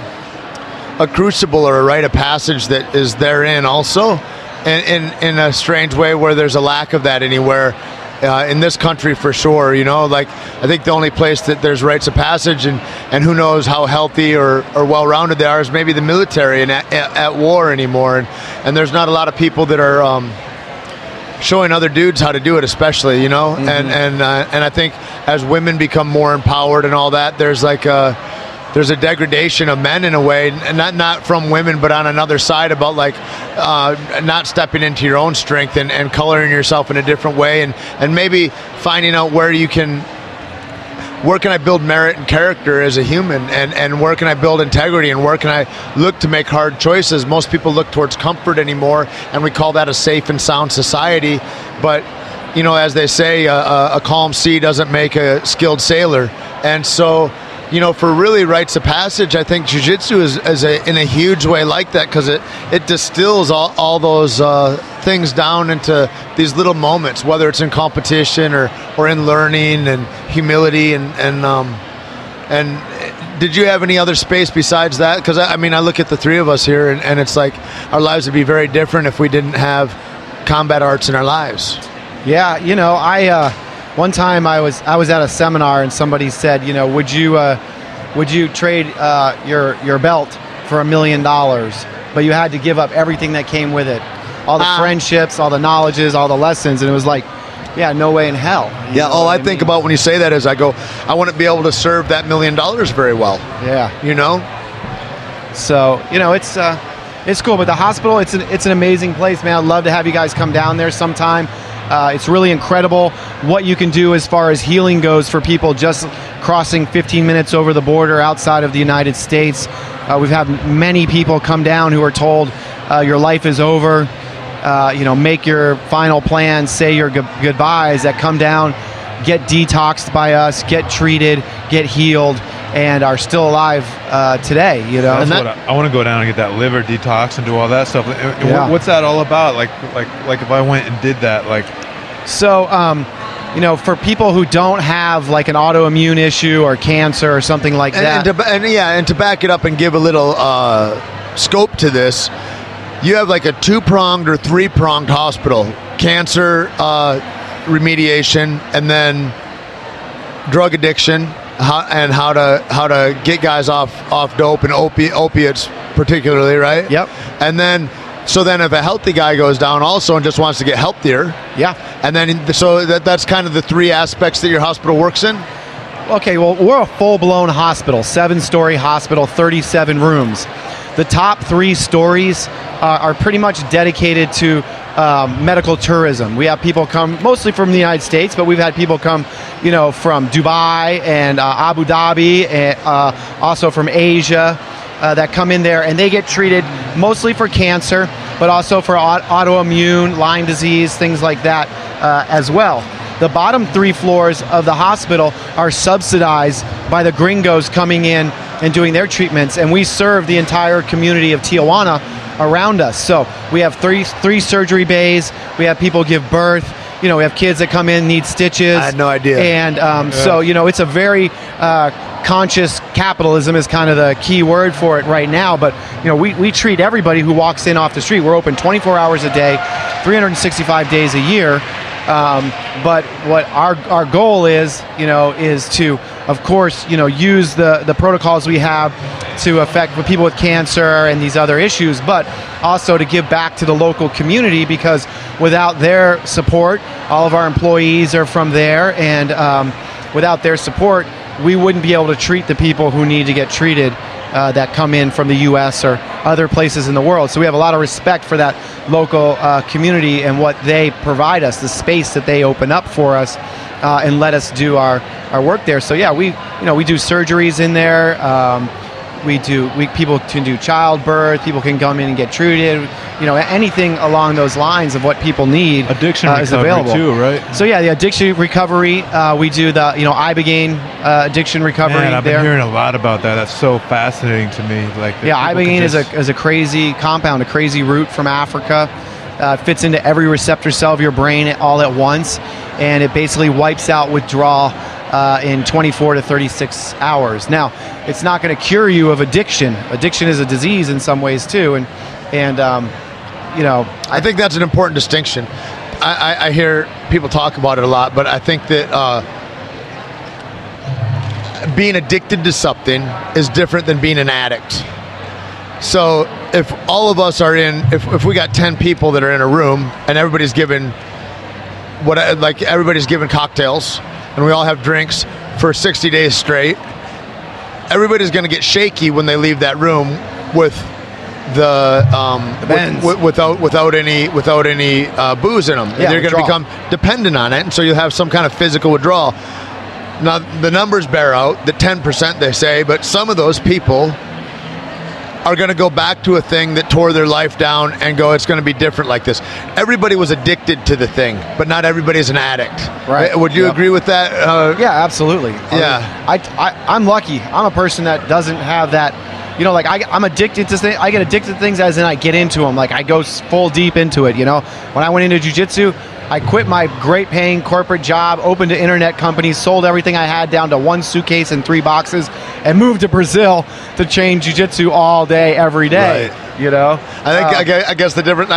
crucible or a rite of passage that is therein also, in a strange way, where there's a lack of that anywhere. In this country for sure, like I think the only place that there's rites of passage and who knows how healthy or well-rounded they are is maybe the military and at war anymore, and there's not a lot of people that are showing other dudes how to do it, especially, Mm-hmm. and I think as women become more empowered and all that, there's like there's a degradation of men in a way, and not from women, but on another side, about like not stepping into your own strength and coloring yourself in a different way, and maybe finding out where can I build merit and character as a human, and where can I build integrity, and where can I look to make hard choices. Most people look towards comfort anymore, and we call that a safe and sound society, but as they say, a calm sea doesn't make a skilled sailor. And so for really rites of passage, I think Jiu Jitsu is in a huge way like that, because it distills all those things down into these little moments, whether it's in competition or in learning and humility and did you have any other space besides that? Because I look at the three of us here, and it's like our lives would be very different if we didn't have combat arts in our lives. Yeah, I one time I was at a seminar, and somebody said, would you trade your belt for $1 million, but you had to give up everything that came with it, all the friendships, all the knowledges, all the lessons, and it was like, yeah, no way in hell. Yeah, all I think about when you say that is I go, I want to be able to serve that $1 million very well. Yeah. So, it's cool, but the hospital, it's an amazing place, man. I'd love to have you guys come down there sometime. It's really incredible what you can do as far as healing goes for people just crossing 15 minutes over the border outside of the United States. We've had many people come down who are told your life is over, make your final plans, say your goodbyes, that come down, get detoxed by us, get treated, get healed, and are still alive today. That's what I want to go down and get that liver detox and do all that stuff. Yeah. What's that all about? Like if I went and did that, for people who don't have like an autoimmune issue or cancer or something like that. And to back it up and give a little scope to this, you have like a 2-pronged or 3-pronged hospital: cancer remediation, and then drug addiction, how to get guys off dope and opiates particularly, right? Yep. And then if a healthy guy goes down also and just wants to get healthier, yeah. And then that's kind of the 3 aspects that your hospital works in. Okay, well, we're a full-blown hospital, 7-story hospital, 37 rooms. The top 3 stories are pretty much dedicated to medical tourism. We have people come mostly from the United States, but we've had people come, from Dubai and Abu Dhabi, and also from Asia that come in there, and they get treated mostly for cancer, but also for autoimmune, Lyme disease, things like that as well. The bottom 3 floors of the hospital are subsidized by the gringos coming in and doing their treatments, and we serve the entire community of Tijuana around us. So we have three surgery bays. We have people give birth. We have kids that come in, need stitches. I had no idea. And so, it's a very conscious capitalism is kind of the key word for it right now. But, we treat everybody who walks in off the street. We're open 24 hours a day, 365 days a year. But what our goal is to, of course, use the protocols we have to affect with people with cancer and these other issues, but also to give back to the local community, because without their support, all of our employees are from there, and without their support, we wouldn't be able to treat the people who need to get treated that come in from the U.S. or other places in the world. So we have a lot of respect for that local community and what they provide us, the space that they open up for us and let us do our work there. So yeah, we do surgeries in there. People can do childbirth. People can come in and get treated. Anything along those lines of what people need. Addiction is available too, right? So yeah, the addiction recovery. We do the Ibogaine addiction recovery. Man, I've there. been hearing a lot about that. That's so fascinating to me. Ibogaine is a crazy compound, a crazy root from Africa. Fits into every receptor cell of your brain all at once, and it basically wipes out withdrawal in 24 to 36 hours. Now, it's not going to cure you of addiction. Addiction is a disease in some ways too, and I think that's an important distinction. I hear people talk about it a lot, but I think that being addicted to something is different than being an addict. So if all of us are if we got 10 people that are in a room and everybody's given cocktails and we all have drinks for 60 days straight, everybody's going to get shaky when they leave that room with without any booze in them. Yeah, they're going to become dependent on it, and so you'll have some kind of physical withdrawal. Now the numbers bear out the 10% they say, but some of those people are going to go back to a thing that tore their life down and go, it's going to be different like this. Everybody was addicted to the thing, but not everybody's an addict. Right. Would you agree with that? Yeah, absolutely. Yeah. I'm lucky. I'm a person that doesn't have that. I'm addicted to things. I get addicted to things as in I get into them. I go full deep into it. When I went into Jiu Jitsu, I quit my great paying corporate job, opened an internet company, sold everything I had down to 1 suitcase and 3 boxes, and moved to Brazil to train Jiu Jitsu all day, every day. Right. I guess the difference,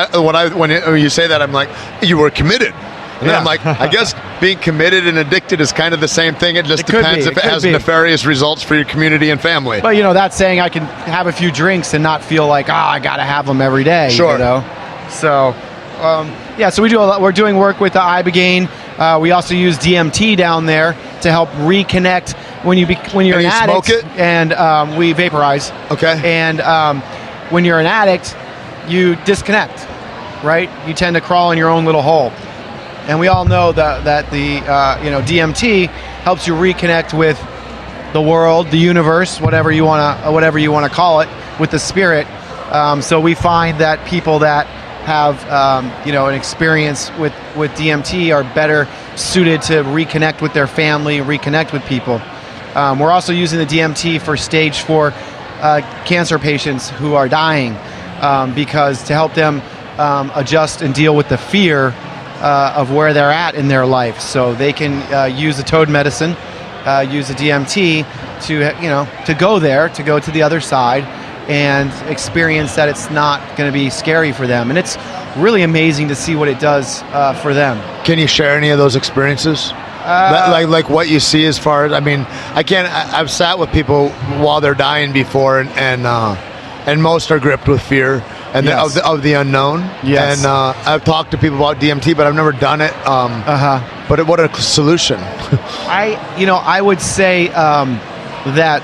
when you say that, I'm like, you were committed. And then I'm like, I guess being committed and addicted is kind of the same thing. It just depends if it has nefarious results for your community and family. But, that's saying I can have a few drinks and not feel like, I got to have them every day. Sure. So, so we're doing work with the Ibogaine. We also use DMT down there to help reconnect when you're an addict. Smoke it? And we vaporize. Okay. And when you're an addict, you disconnect, right? You tend to crawl in your own little hole. And we all know that the DMT helps you reconnect with the world, the universe, whatever you want to call it, with the spirit. So we find that people that have an experience with DMT are better suited to reconnect with their family, reconnect with people. We're also using the DMT for stage 4 cancer patients who are dying, because to help them adjust and deal with the fear of where they're at in their life, so they can use the toad medicine, use the DMT to go to the other side and experience that it's not going to be scary for them, and it's really amazing to see what it does for them. Can you share any of those experiences? Like what you see as far as, I've sat with people while they're dying before, and most are gripped with fear and of the unknown. Yes. And I've talked to people about DMT, but I've never done it. But what a solution. I would say that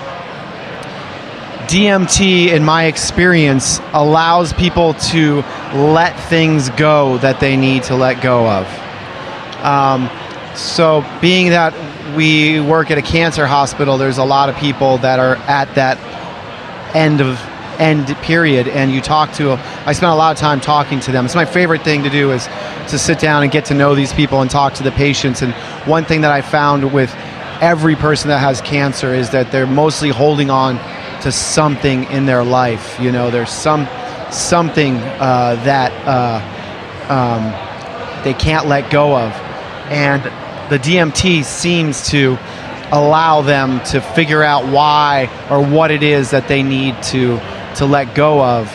DMT, in my experience, allows people to let things go that they need to let go of. So being that we work at a cancer hospital, there's a lot of people that are at that end period, and I spend a lot of time talking to them. It's my favorite thing to do, is to sit down and get to know these people and talk to the patients. And one thing that I found with every person that has cancer is that they're mostly holding on to something in their life. You know, there's something that they can't let go of, and the DMT seems to allow them to figure out why or what it is that they need to let go of.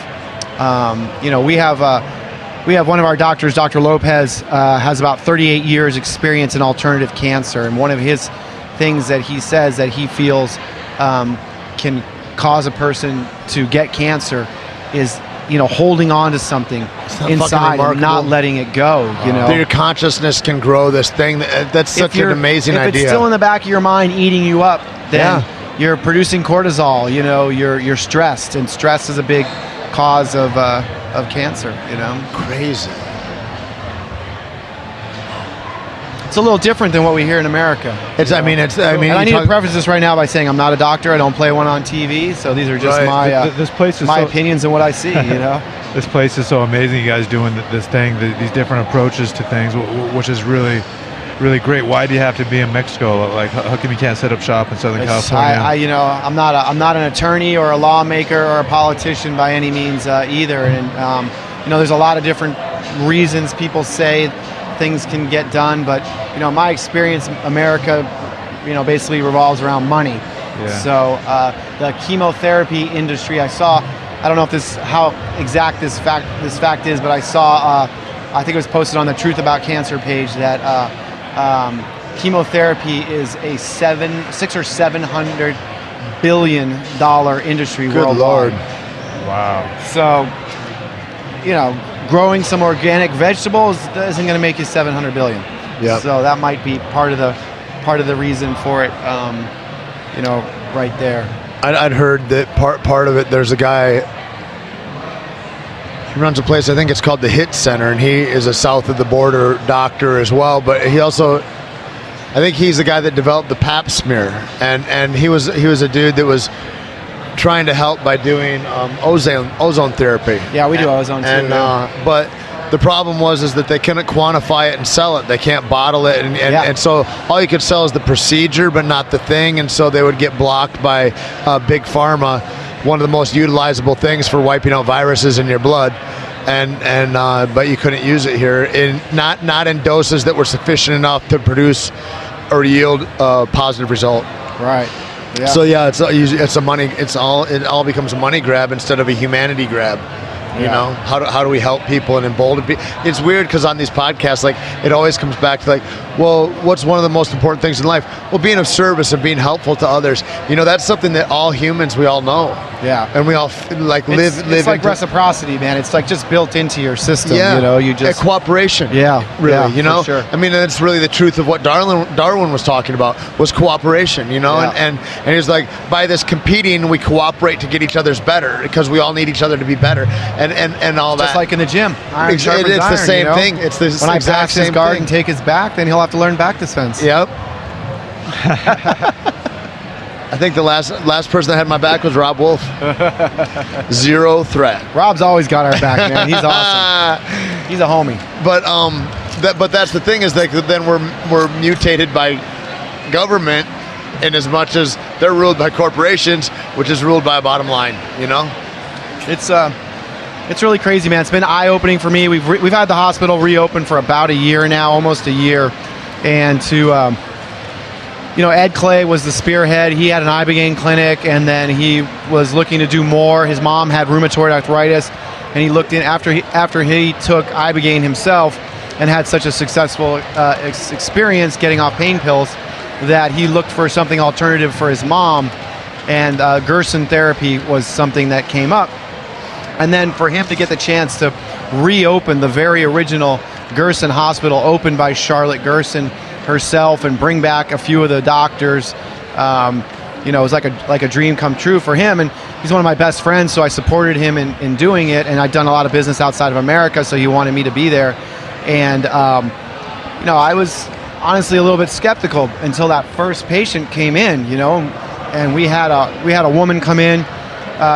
You know, we have one of our doctors, Dr. Lopez, has about 38 years experience in alternative cancer, and one of his things that he says that he feels can cause a person to get cancer is, you know, holding on to something inside and not letting it go. You know, your consciousness can grow this thing. That's such an amazing idea. If it's still in the back of your mind eating you up, then you're producing cortisol. You know, you're stressed, and stress is a big cause of cancer. You know, crazy. It's a little different than what we hear in America. I mean, and I need to preface this right now by saying I'm not a doctor. I don't play one on TV, so these are just this place is my opinions and what I see. You know, this place is so amazing. You guys doing this thing, these different approaches to things, which is really, really great. Why do you have to be in Mexico? Like, how come you can't set up shop in Southern California? You know, I'm not an attorney or a lawmaker or a politician by any means either. And you know, there's a lot of different reasons people say things can get done, but you know, my experience, America, you know, basically revolves around money. Yeah. So the chemotherapy industry, I don't know if how exact this fact is, but I saw, I think it was posted on the Truth About Cancer page that chemotherapy is a $600 or $700 billion industry worldwide. Good Lord. Wow. So, you know, growing some organic vegetables isn't going to make you $700 billion. Yeah. So that might be part of the reason for it. You know, right there. I'd heard that part of it. There's a guy. He runs a place. I think it's called the HIT Center, and he is a south of the border doctor as well. But he also, I think he's the guy that developed the Pap smear, and he was a dude that was trying to help by doing ozone therapy. Yeah, we do ozone too. But the problem was that they couldn't quantify it and sell it. They can't bottle it, and so all you could sell is the procedure, but not the thing. And so they would get blocked by big pharma. One of the most utilizable things for wiping out viruses in your blood, but you couldn't use it here, not in doses that were sufficient enough to produce or yield a positive result. Right. Yeah. So it's a money. It all becomes a money grab instead of a humanity grab. You know, how do we help people and embolden people? It's weird because on these podcasts, like, it always comes back to, like, well, what's one of the most important things in life? Well, being of service and being helpful to others. You know, that's something that all humans, we all know. Yeah. And we all live. It's like reciprocity, man. It's like just built into your system. Yeah. You know, you just cooperation. Yeah. Really. Yeah, you know. for sure. I mean, that's really the truth of what Darwin was talking about, was cooperation. You know, and he's like, by this competing, we cooperate to get each other's better, because we all need each other to be better, and all that. Just like in the gym. It's the same thing. It's the when exact I bash same his guard thing. and take his back, then he'll have to learn back defense. Yep. I think the last person that had my back was Rob Wolf. Zero threat. Rob's always got our back, man. He's awesome. He's a homie. But that's the thing, is that then we're mutated by government, in as much as they're ruled by corporations, which is ruled by a bottom line. You know, it's really crazy, man. It's been eye-opening for me. We've had the hospital reopen for about a year now, almost a year, and to you know, Ed Clay was the spearhead. He had an ibogaine clinic, and then he was looking to do more. His mom had rheumatoid arthritis, and he looked in after he took ibogaine himself and had such a successful experience getting off pain pills, that he looked for something alternative for his mom, and Gerson therapy was something that came up. And then for him to get the chance to reopen the very original Gerson Hospital, opened by Charlotte Gerson herself, and bring back a few of the doctors, you know, it was like a dream come true for him. And he's one of my best friends, so I supported him in doing it, and I'd done a lot of business outside of America, so he wanted me to be there. And I was honestly a little bit skeptical until that first patient came in, and we had a woman come in.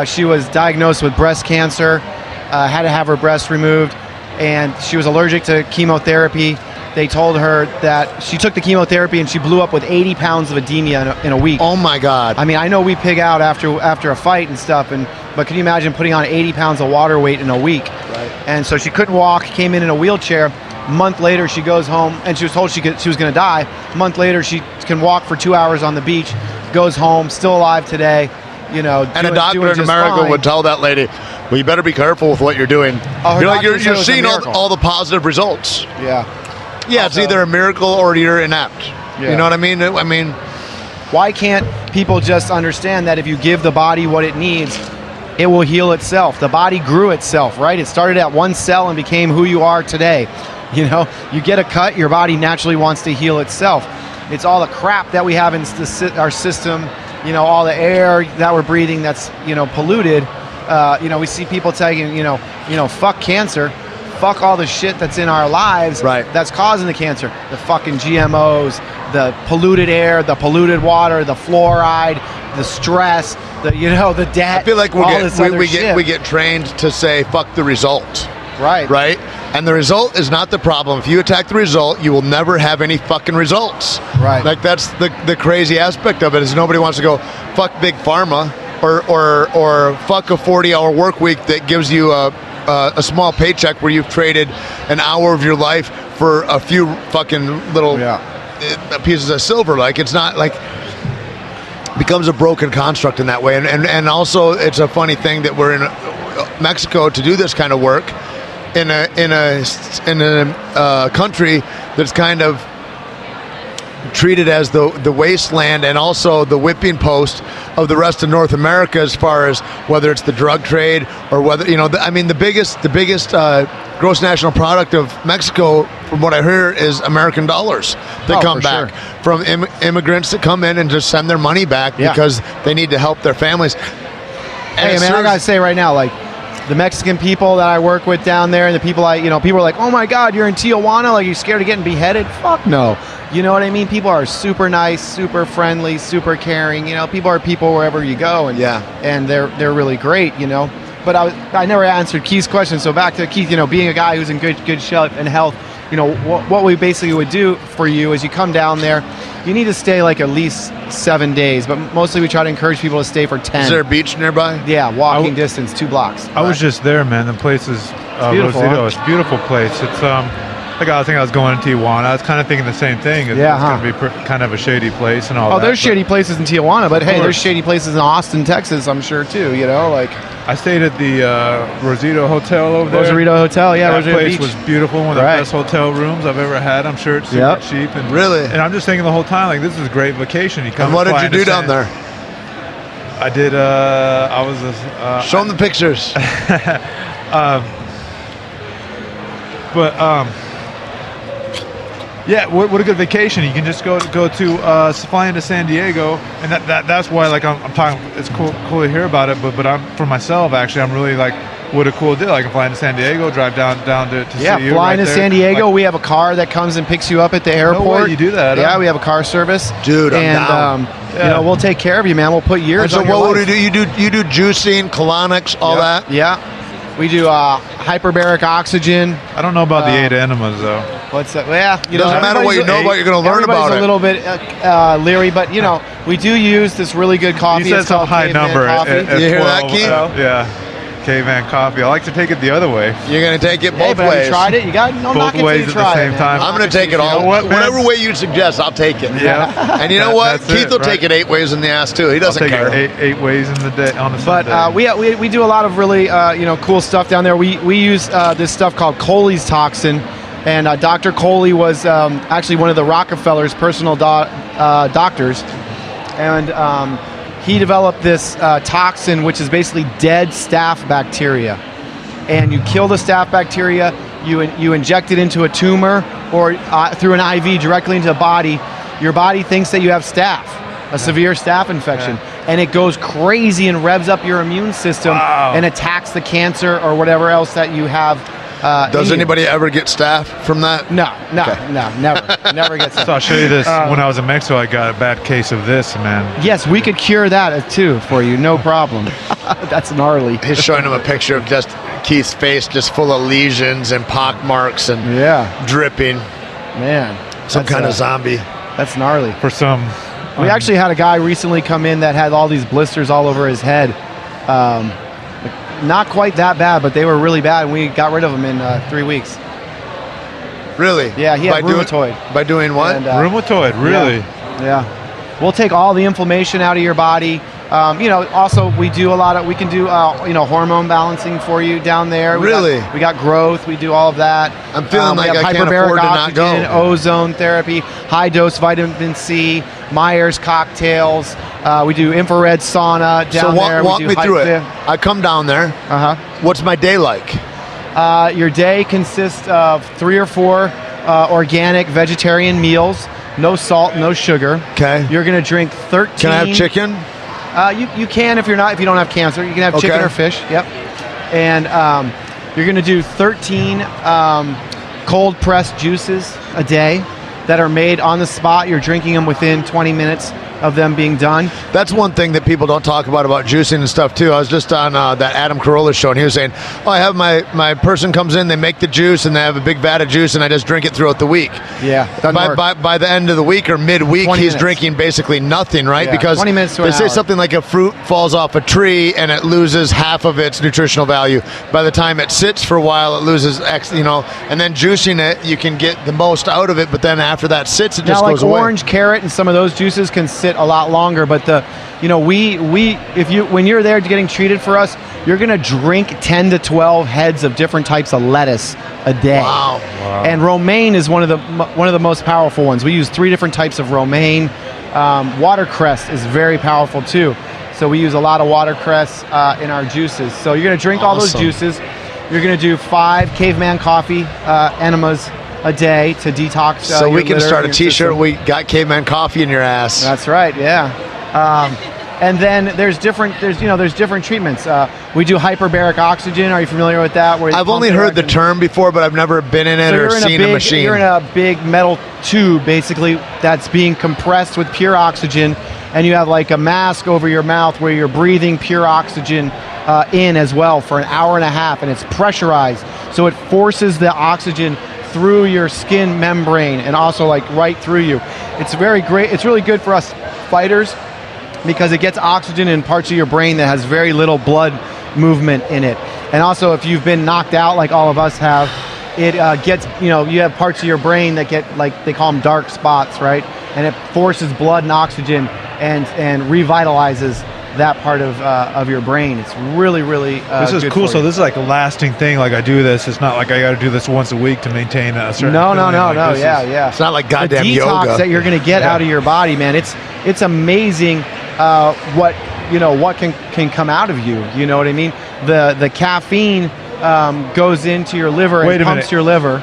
She was diagnosed with breast cancer, had to have her breast removed, and she was allergic to chemotherapy. They told her that she took the chemotherapy and she blew up with 80 pounds of edema in a week. Oh my God. I mean, I know we pig out after a fight and stuff, but can you imagine putting on 80 pounds of water weight in a week? Right. And so she couldn't walk, came in a wheelchair. A month later, she goes home, and she was told she was going to die. A month later, she can walk for 2 hours on the beach, goes home, still alive today. And a doctor in America would tell that lady, well, you better be careful with what you're doing. You're seeing all the positive results. Yeah. Yeah, it's either a miracle or you're inept. Yeah. You know what I mean? Why can't people just understand that if you give the body what it needs, it will heal itself? The body grew itself, right? It started at one cell and became who you are today. You get a cut, your body naturally wants to heal itself. It's all the crap that we have in our system, all the air that we're breathing that's, polluted. We see people taking, fuck cancer. Fuck all the shit that's in our lives that's causing the cancer. The fucking GMOs, the polluted air, the polluted water, the fluoride, the stress, the debt. I feel like we get trained to say fuck the result. Right? And the result is not the problem. If you attack the result, you will never have any fucking results. Right. Like that's the crazy aspect of it is nobody wants to go fuck big pharma or fuck a 40-hour work week that gives you a small paycheck where you've traded an hour of your life for a few fucking little pieces of silver. Like it's not like becomes a broken construct in that way. And also it's a funny thing that we're in Mexico to do this kind of work in a country that's kind of treated as the wasteland and also the whipping post of the rest of North America as far as whether it's the drug trade or whether the biggest gross national product of Mexico, from what I hear, is American dollars that come back from immigrants that come in and just send their money back because they need to help their families. Hey man, I gotta say right now, like the Mexican people that I work with down there, and the people people are like, oh my God, you're in Tijuana, like you're scared of getting beheaded? Fuck no. You know what I mean? People are super nice, super friendly, super caring. People are people wherever you go, and they're really great. But I never answered Keith's question. So back to Keith, being a guy who's in good shape and health, what we basically would do for you is you come down there, you need to stay like at least 7 days, but mostly we try to encourage people to stay for 10. Is there a beach nearby? Yeah, walking distance, 2 blocks. I was just there, man. The place is beautiful. It's a beautiful place. It's like I think I was going to Tijuana. I was kind of thinking the same thing. It's going to be kind of a shady place and all that. Oh, there's shady places in Tijuana, but hey, there's shady places in Austin, Texas, I'm sure too, I stayed at the Rosito Hotel over there. Rosarito Hotel, yeah. That Rosarito place Beach was beautiful. One of the best hotel rooms I've ever had. I'm sure it's super cheap. And really? And I'm just thinking the whole time, like, this is a great vacation. And what did you do down there? I did, I was... Show them the pictures. Yeah, what a good vacation. You can just go to fly into San Diego, and that's why I'm talking. It's cool to hear about it, but I'm for myself actually. I'm really like, what a cool deal. I can fly into San Diego, drive down to see you. Flying to San Diego. We have a car that comes and picks you up at the airport. No way you do that? Yeah, we have a car service, dude. I'm down. We'll take care of you, man. We'll put years. So on your what life. would you do? You do juicing, colonics, all that. Yeah. We do hyperbaric oxygen. I don't know about the 8 enemas though. What's that? Well, it doesn't matter what you know about. You're going to learn about it. Everybody's a little bit leery, but we do use this really good coffee. You said some high number. You hear that, Keith? Yeah. Caveman coffee. I like to take it the other way. You're going to take it both ways. ways. You tried it. You got no both ways at the same time. I'm going to take it all. Whatever way you suggest, I'll take it. Yeah. And you know what? Keith will take it 8 ways in the ass too. He doesn't care. Eight ways in the day on a Sunday. But we do a lot of really cool stuff down there. We use this stuff called Coley's toxin, and Dr. Coley was actually one of the Rockefeller's personal doctors, and he developed this toxin, which is basically dead staph bacteria. And you kill the staph bacteria, you inject it into a tumor or through an IV directly into the body. Your body thinks that you have staph. a severe staph infection, and it goes crazy and revs up your immune system and attacks the cancer or whatever else that you have. Does anybody ever get staph from that? No, never gets staph. So I'll show you this. When I was in Mexico, I got a bad case of this, man. Yes, we could cure that too for you, no problem. That's gnarly. He's showing him a picture of just Keith's face just full of lesions and pock marks and dripping. Man, some kind of zombie. That's gnarly. For some. We actually had a guy recently come in that had all these blisters all over his head. Not quite that bad, but they were really bad, and we got rid of them in 3 weeks. Really? Yeah, he had rheumatoid. By doing what? And, rheumatoid, really? Yeah. We'll take all the inflammation out of your body. Also we do we can do hormone balancing for you down there. We got growth. We do all of that. I'm feeling like I can't afford to not go. Ozone therapy, high dose vitamin C, Myers cocktails. We do infrared sauna down there. So walk me through it. I come down there. What's my day like? Your day consists of 3 or 4 organic vegetarian meals. No salt, no sugar. Okay. You're gonna drink 13. Can I have chicken? You can if you don't have cancer. You can have chicken or fish. Yep. And you're going to do 13 cold pressed juices a day that are made on the spot. You're drinking them within 20 minutes of them being done. That's one thing that people don't talk about juicing and stuff too. I was just on that Adam Carolla show, and he was saying, I have my person comes in, they make the juice, and they have a big vat of juice, and I just drink it throughout the week. Yeah. By the end of the week or midweek, he's drinking basically nothing, right? Yeah, because 20 minutes to they an say hour. something like a fruit falls off a tree and it loses half of its nutritional value. By the time it sits for a while, it loses X, and then juicing it, you can get the most out of it, but then after that sits, it just goes away. Orange, carrot, and some of those juices can sit a lot longer, but when you're there getting treated for us, you're gonna drink 10 to 12 heads of different types of lettuce a day. Wow. And romaine is one of the most powerful ones. We use 3 different types of romaine. Watercress is very powerful too. So we use a lot of watercress in our juices. So you're gonna drink all those juices. You're gonna do 5 caveman coffee enemas a day to detox. So we can start a T-shirt. We got caveman coffee in your ass. That's right. Yeah. And then there's different treatments. We do hyperbaric oxygen. Are you familiar with that? I've only heard the term before, but I've never been in it or seen a machine. You're in a big metal tube, basically, that's being compressed with pure oxygen, and you have like a mask over your mouth where you're breathing pure oxygen in as well for an hour and a half, and it's pressurized, so it forces the oxygen through your skin membrane and also like right through you. It's very great. It's really good for us fighters because it gets oxygen in parts of your brain that has very little blood movement in it. And also if you've been knocked out like all of us have, it gets, you have parts of your brain that get, like they call them dark spots, right? And it forces blood and oxygen and revitalizes that part of your brain. It's really, really this is cool. So this is like a lasting thing. Like I do this. It's not like I got to do this once a week to maintain a certain. No. Yeah. It's not like goddamn the detox yoga that you're going to get out of your body, man. It's amazing what can come out of you. You know what I mean? The caffeine goes into your liver and pumps your liver,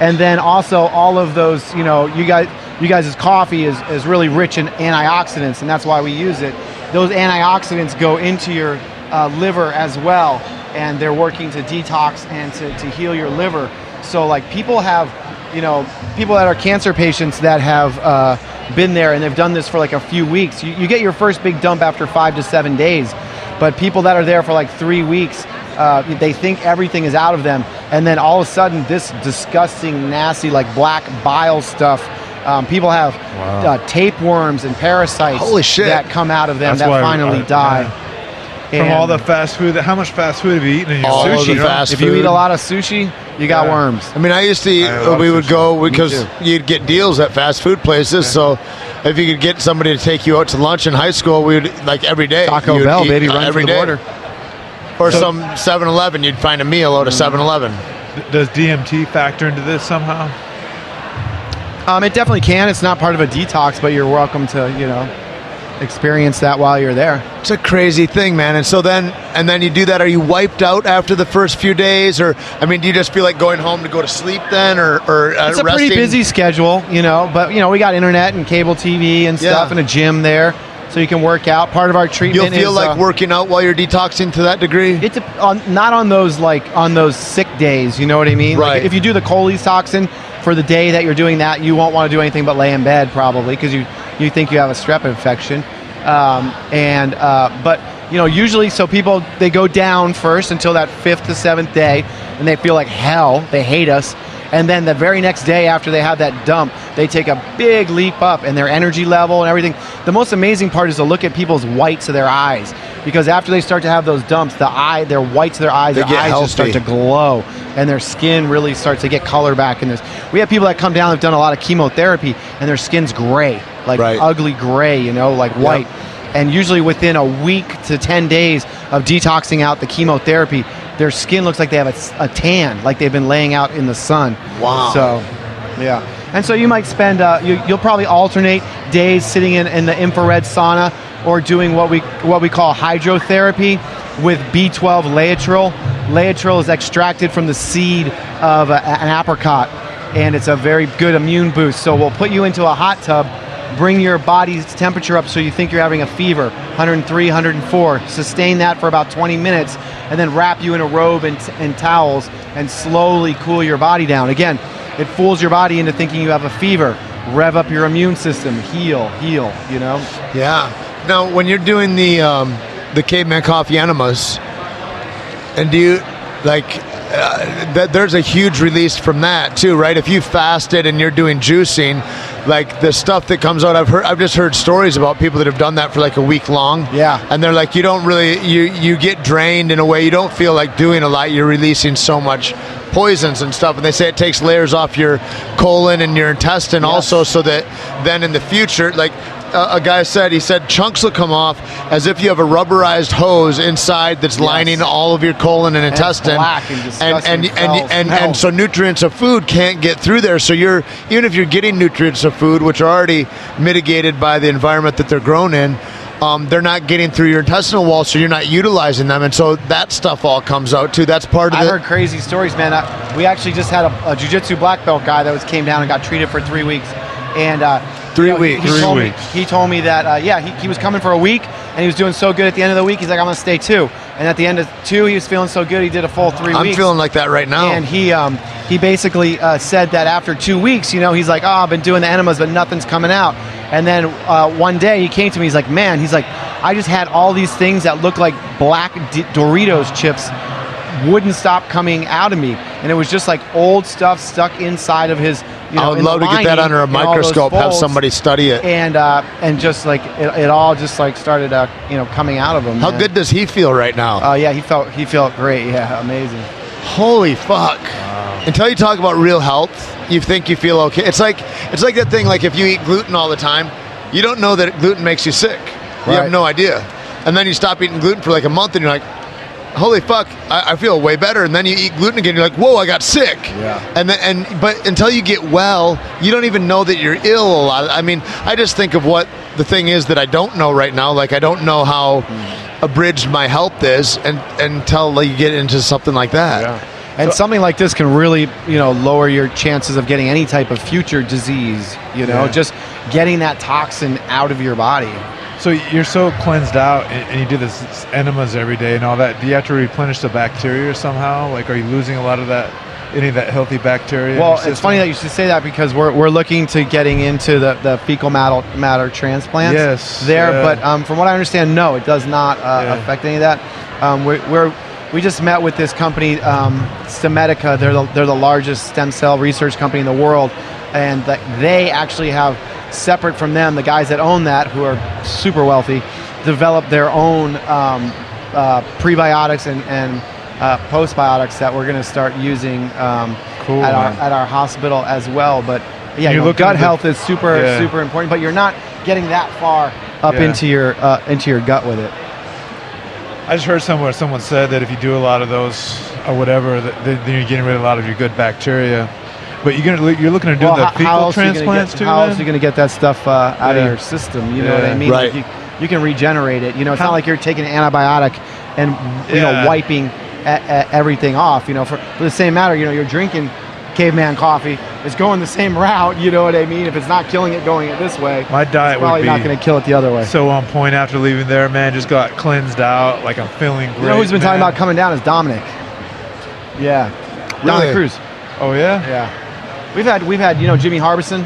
and then also all of those. You guys' coffee is really rich in antioxidants, and that's why we use it. Those antioxidants go into your liver as well, and they're working to detox and to heal your liver. So like people that are cancer patients that have been there and they've done this for like a few weeks. You get your first big dump after 5 to 7 days, but people that are there for like 3 weeks, they think everything is out of them, and then all of a sudden this disgusting, nasty, like black bile stuff. People have tapeworms and parasites that come out of them that finally die. From all the fast food, how much fast food have you eaten in your sushi? If you eat a lot of sushi, you got worms. I mean, I used to eat, we would go because you'd get deals at fast food places. So if you could get somebody to take you out to lunch in high school, we would, like every day. Taco Bell, baby, run every for the day. border. Or some 7-Eleven, you'd find a meal out of 7-Eleven. Does DMT factor into this somehow? It definitely can. It's not part of a detox, but you're welcome to, experience that while you're there. It's a crazy thing, man. And so then you do that. Are you wiped out after the first few days, or I mean, do you just feel like going home to go to sleep then, or it's a resting? pretty busy schedule, but we got internet and cable TV and stuff, and a gym there, so you can work out. Part of our treatment. You'll feel like working out while you're detoxing to that degree. It's not on those sick days. You know what I mean? Right. Like if you do the cholestoxin for the day that you're doing that, you won't want to do anything but lay in bed probably because you think you have a strep infection. But usually, so people, they go down first until that 5th to 7th day, and they feel like hell. They hate us. And then the very next day after they have that dump, they take a big leap up in their energy level and everything. The most amazing part is to look at people's whites of their eyes, because after they start to have those dumps, their whites of their eyes just start to glow, and their skin really starts to get color back in this. We have people that come down that've done a lot of chemotherapy, and their skin's gray, like ugly gray, like white. And usually within a week to 10 days of detoxing out the chemotherapy, their skin looks like they have a tan, like they've been laying out in the sun. Wow. So, yeah. And so you might spend, you'll probably alternate days sitting in the infrared sauna or doing what we call hydrotherapy with B12 laetrile. Laetrile is extracted from the seed of an apricot, and it's a very good immune boost. So we'll put you into a hot tub, bring your body's temperature up so you think you're having a fever, 103, 104. Sustain that for about 20 minutes, and then wrap you in a robe and towels and slowly cool your body down. Again, it fools your body into thinking you have a fever. Rev up your immune system. Heal, Yeah. Now, when you're doing the caveman coffee enemas, and do you, there's a huge release from that too, right? If you fasted and you're doing juicing, like the stuff that comes out, I've just heard stories about people that have done that for like a week long. Yeah. And they're like, you don't really, you get drained in a way. You don't feel like doing a lot. You're releasing so much poisons and stuff. And they say it takes layers off your colon and your intestine also, so that then in the future, like a guy said, he said chunks will come off as if you have a rubberized hose inside that's lining all of your colon and intestine. And so nutrients of food can't get through there. So even if you're getting nutrients of food, which are already mitigated by the environment that they're grown in, they're not getting through your intestinal wall, so you're not utilizing them, and so that stuff all comes out too. That's part of it. I heard crazy stories, man. We actually just had a jiu-jitsu black belt guy that came down and got treated for 3 weeks, and 3 weeks. He told me that he was coming for a week, and he was doing so good at the end of the week. He's like, I'm gonna stay 2, and at the end of 2, he was feeling so good he did a full 3 weeks. I'm feeling like that right now. And he basically said that after 2 weeks, he's like, I've been doing the enemas, but nothing's coming out. And then one day he came to me, he's like, I just had all these things that look like black Doritos chips wouldn't stop coming out of me, and it was just like old stuff stuck inside of his. I would love to get that under a microscope, have somebody study it, and just like it all just like started coming out of him. How good does he feel right now? Yeah, he felt great. Yeah, amazing. Holy fuck! Wow. Until you talk about real health, you think you feel okay. It's like that thing. Like if you eat gluten all the time, you don't know that gluten makes you sick. You have no idea, and then you stop eating gluten for like a month, and you're like, holy fuck, I feel way better. And then you eat gluten again, you're like, whoa, I got sick. Yeah. But until you get well, you don't even know that you're ill a lot. I mean, I just think of what the thing is that I don't know right now. Like, I don't know how abridged my health is until you get into something like that. Yeah. And something like this can really, lower your chances of getting any type of future disease, just getting that toxin out of your body. So you're so cleansed out, and you do this enemas every day and all that. Do you have to replenish the bacteria somehow? Like, are you losing a lot of that, any of that healthy bacteria? Well, it's funny that you should say that, because we're looking to getting into the fecal matter transplants. Yes. But from what I understand, no, it does not affect any of that. We just met with this company, Stemedica. They're the largest stem cell research company in the world, and they actually have, separate from them, the guys that own that, who are super wealthy, develop their own prebiotics and postbiotics that we're going to start using at our hospital as well. But yeah, gut health is super important, but you're not getting that far up into your gut with it. I just heard somewhere someone said that if you do a lot of those or whatever, then you're getting rid of a lot of your good bacteria. But you're looking to do the fecal transplants too? How else are you going to get that stuff out of your system? You know what I mean? Right. Like you can regenerate it. You know, it's not like you're taking an antibiotic and you know wiping everything off. You know, for the same matter, you know, you're drinking caveman coffee. It's going the same route. You know what I mean? If it's not killing it going it this way, my diet it's probably would be not going to kill it the other way. So on point after leaving there, man. Just got cleansed out. Like I'm feeling great. You know who's been talking about coming down is Dominic. Yeah, Really? Dominic Cruz. Oh yeah. Yeah, we've had you know Jimmy Harbison.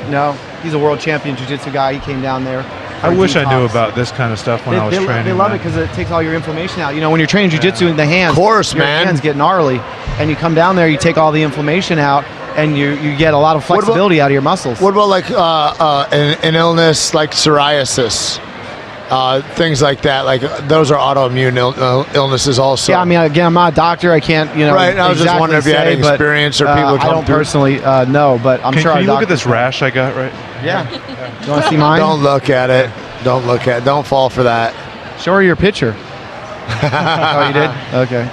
No, he's a world champion jiu-jitsu guy. He came down there. I wish I knew about this kind of stuff when I was training. They love it because it takes all your information out. You know, when you're training jiu-jitsu in the hands, of course, your man, hands get gnarly, and you come down there, you take all the inflammation out, and you get a lot of flexibility out of your muscles. What about like an illness like psoriasis? Things like that, like those are autoimmune illnesses also. Yeah, I mean, again, I'm not a doctor. I can't, you know. Right. I was just wondering if you had any experience or people come I don't personally know, but I'm sure. Can you look at this rash I got right? Yeah. You want to see mine? Don't look at it. Don't look at it. Don't fall for that. Show her your picture. Oh, you did? Okay.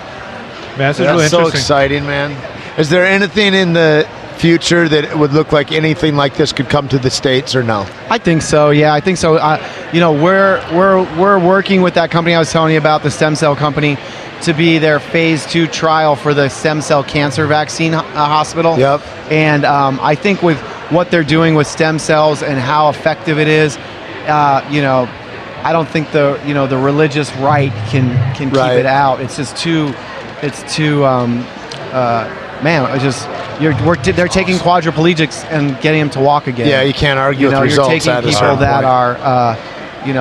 Man, this is really so interesting. exciting, man. Is there anything in the future that would look like anything like this could come to the States or no? I think so. Yeah, I think so. You know, we're working with that company I was telling you about, the stem cell company, to be their phase 2 trial for the stem cell cancer vaccine hospital. Yep. And I think with what they're doing with stem cells and how effective it is, you know, I don't think the religious right can keep it out. It's just too. Man, it's just they're taking quadriplegics and getting them to walk again. Yeah, you can't argue with results. You're taking people that are,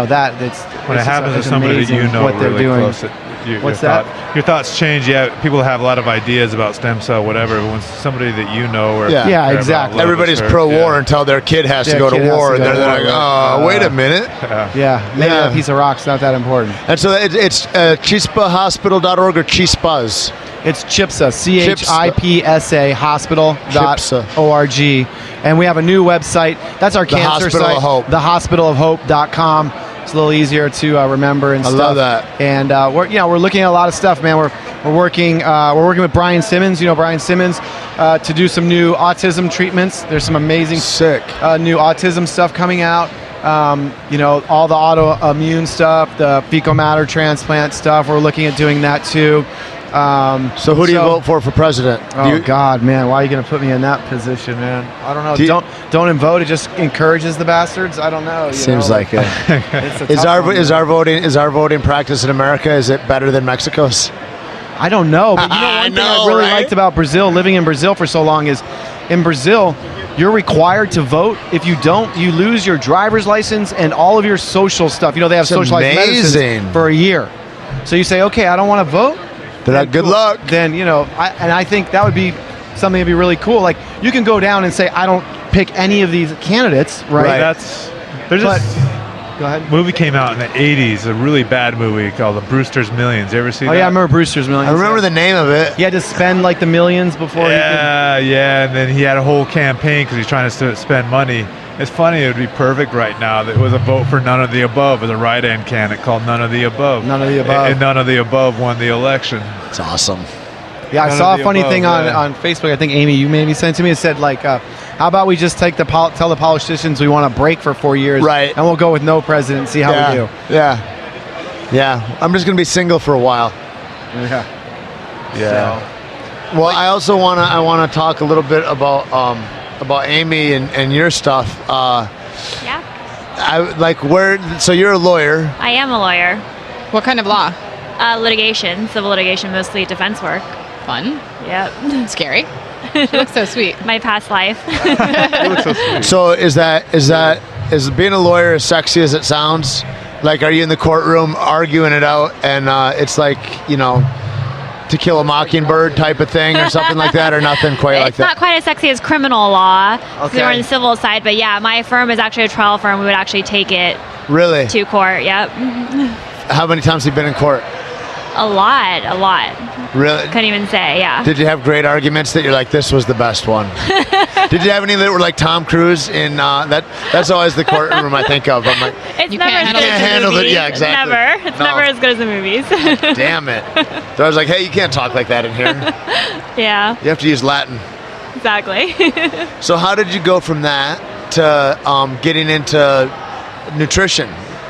that's when it happens to somebody that you know what they're really doing. close. What's that? Your thoughts change. Yeah, people have a lot of ideas about stem cell, whatever. But when somebody that you know or yeah, exactly. Everybody's pro-war until their kid has to go to war, and they're like, oh, wait a minute. Maybe that piece of rock's not that important. And so it's chispahospital.org or Chispas. It's Chipsa, CHIPSA hospital.org. And we have a new website. That's our cancer site. Hospital of Hope. Thehospitalofhope.com. It's a little easier to remember and stuff. I love that. And we're looking at a lot of stuff, man. We're working with Brian Simmons. You know Brian Simmons to do some new autism treatments. There's some amazing new autism stuff coming out. You know, all the autoimmune stuff, the fecal matter transplant stuff. We're looking at doing that too. So who do you vote for president? Oh God, man, why are you going to put me in that position, man? I don't know. Don't vote. It just encourages the bastards. I don't know. Seems like it. Is our voting practice in America, is it better than Mexico's? I don't know. But you know, one thing I really liked about Brazil, living in Brazil for so long, is in Brazil, you're required to vote. If you don't, you lose your driver's license and all of your social stuff. You know, they have socialized medicine for a year. So you say, okay, I don't want to vote. Good luck. Then, you know, I think that would be something that'd be really cool. Like, you can go down and say, I don't pick any of these candidates, right? Go ahead. Movie came out in the 80s, a really bad movie called The Brewster's Millions. You ever see that? Oh, yeah, I remember Brewster's Millions. I remember the name of it. He had to spend like the millions before and then he had a whole campaign because he's trying to spend money. It's funny, it would be perfect right now. There was a vote for none of the above as a write-in candidate called None of the Above. None of the above. And none of the above won the election. It's awesome. Yeah, I saw a funny thing on Facebook. I think, Amy, you maybe sent to me. It said, like, how about we just tell the politicians we want a break for 4 years. Right. And we'll go with no president and see how we do. Yeah. I'm just going to be single for a while. Yeah. So, well, I also want to talk a little bit about Amy and your stuff. So you're a lawyer. I am a lawyer. What kind of law? Litigation, civil litigation, mostly defense work. Fun. Yep. Scary. She looks so sweet. My past life. You look so sweet. So is being a lawyer as sexy as it sounds? Like, are you in the courtroom arguing it out and it's like, you know, To Kill a Mockingbird type of thing or something like that, or nothing quite like that? It's not quite as sexy as criminal law. Okay. So we're on the civil side, but yeah, my firm is actually a trial firm. We would actually take it to court. Yep. How many times have you been in court? A lot. Really? Couldn't even say, yeah. Did you have great arguments that you're like, this was the best one? Did you have any that were like Tom Cruise in that's always the courtroom I think of. I'm like, it's never as good as the movies. Yeah, exactly. Never. It's never as good as the movies. Damn it. So I was like, hey, you can't talk like that in here. Yeah. You have to use Latin. Exactly. So how did you go from that to getting into nutrition?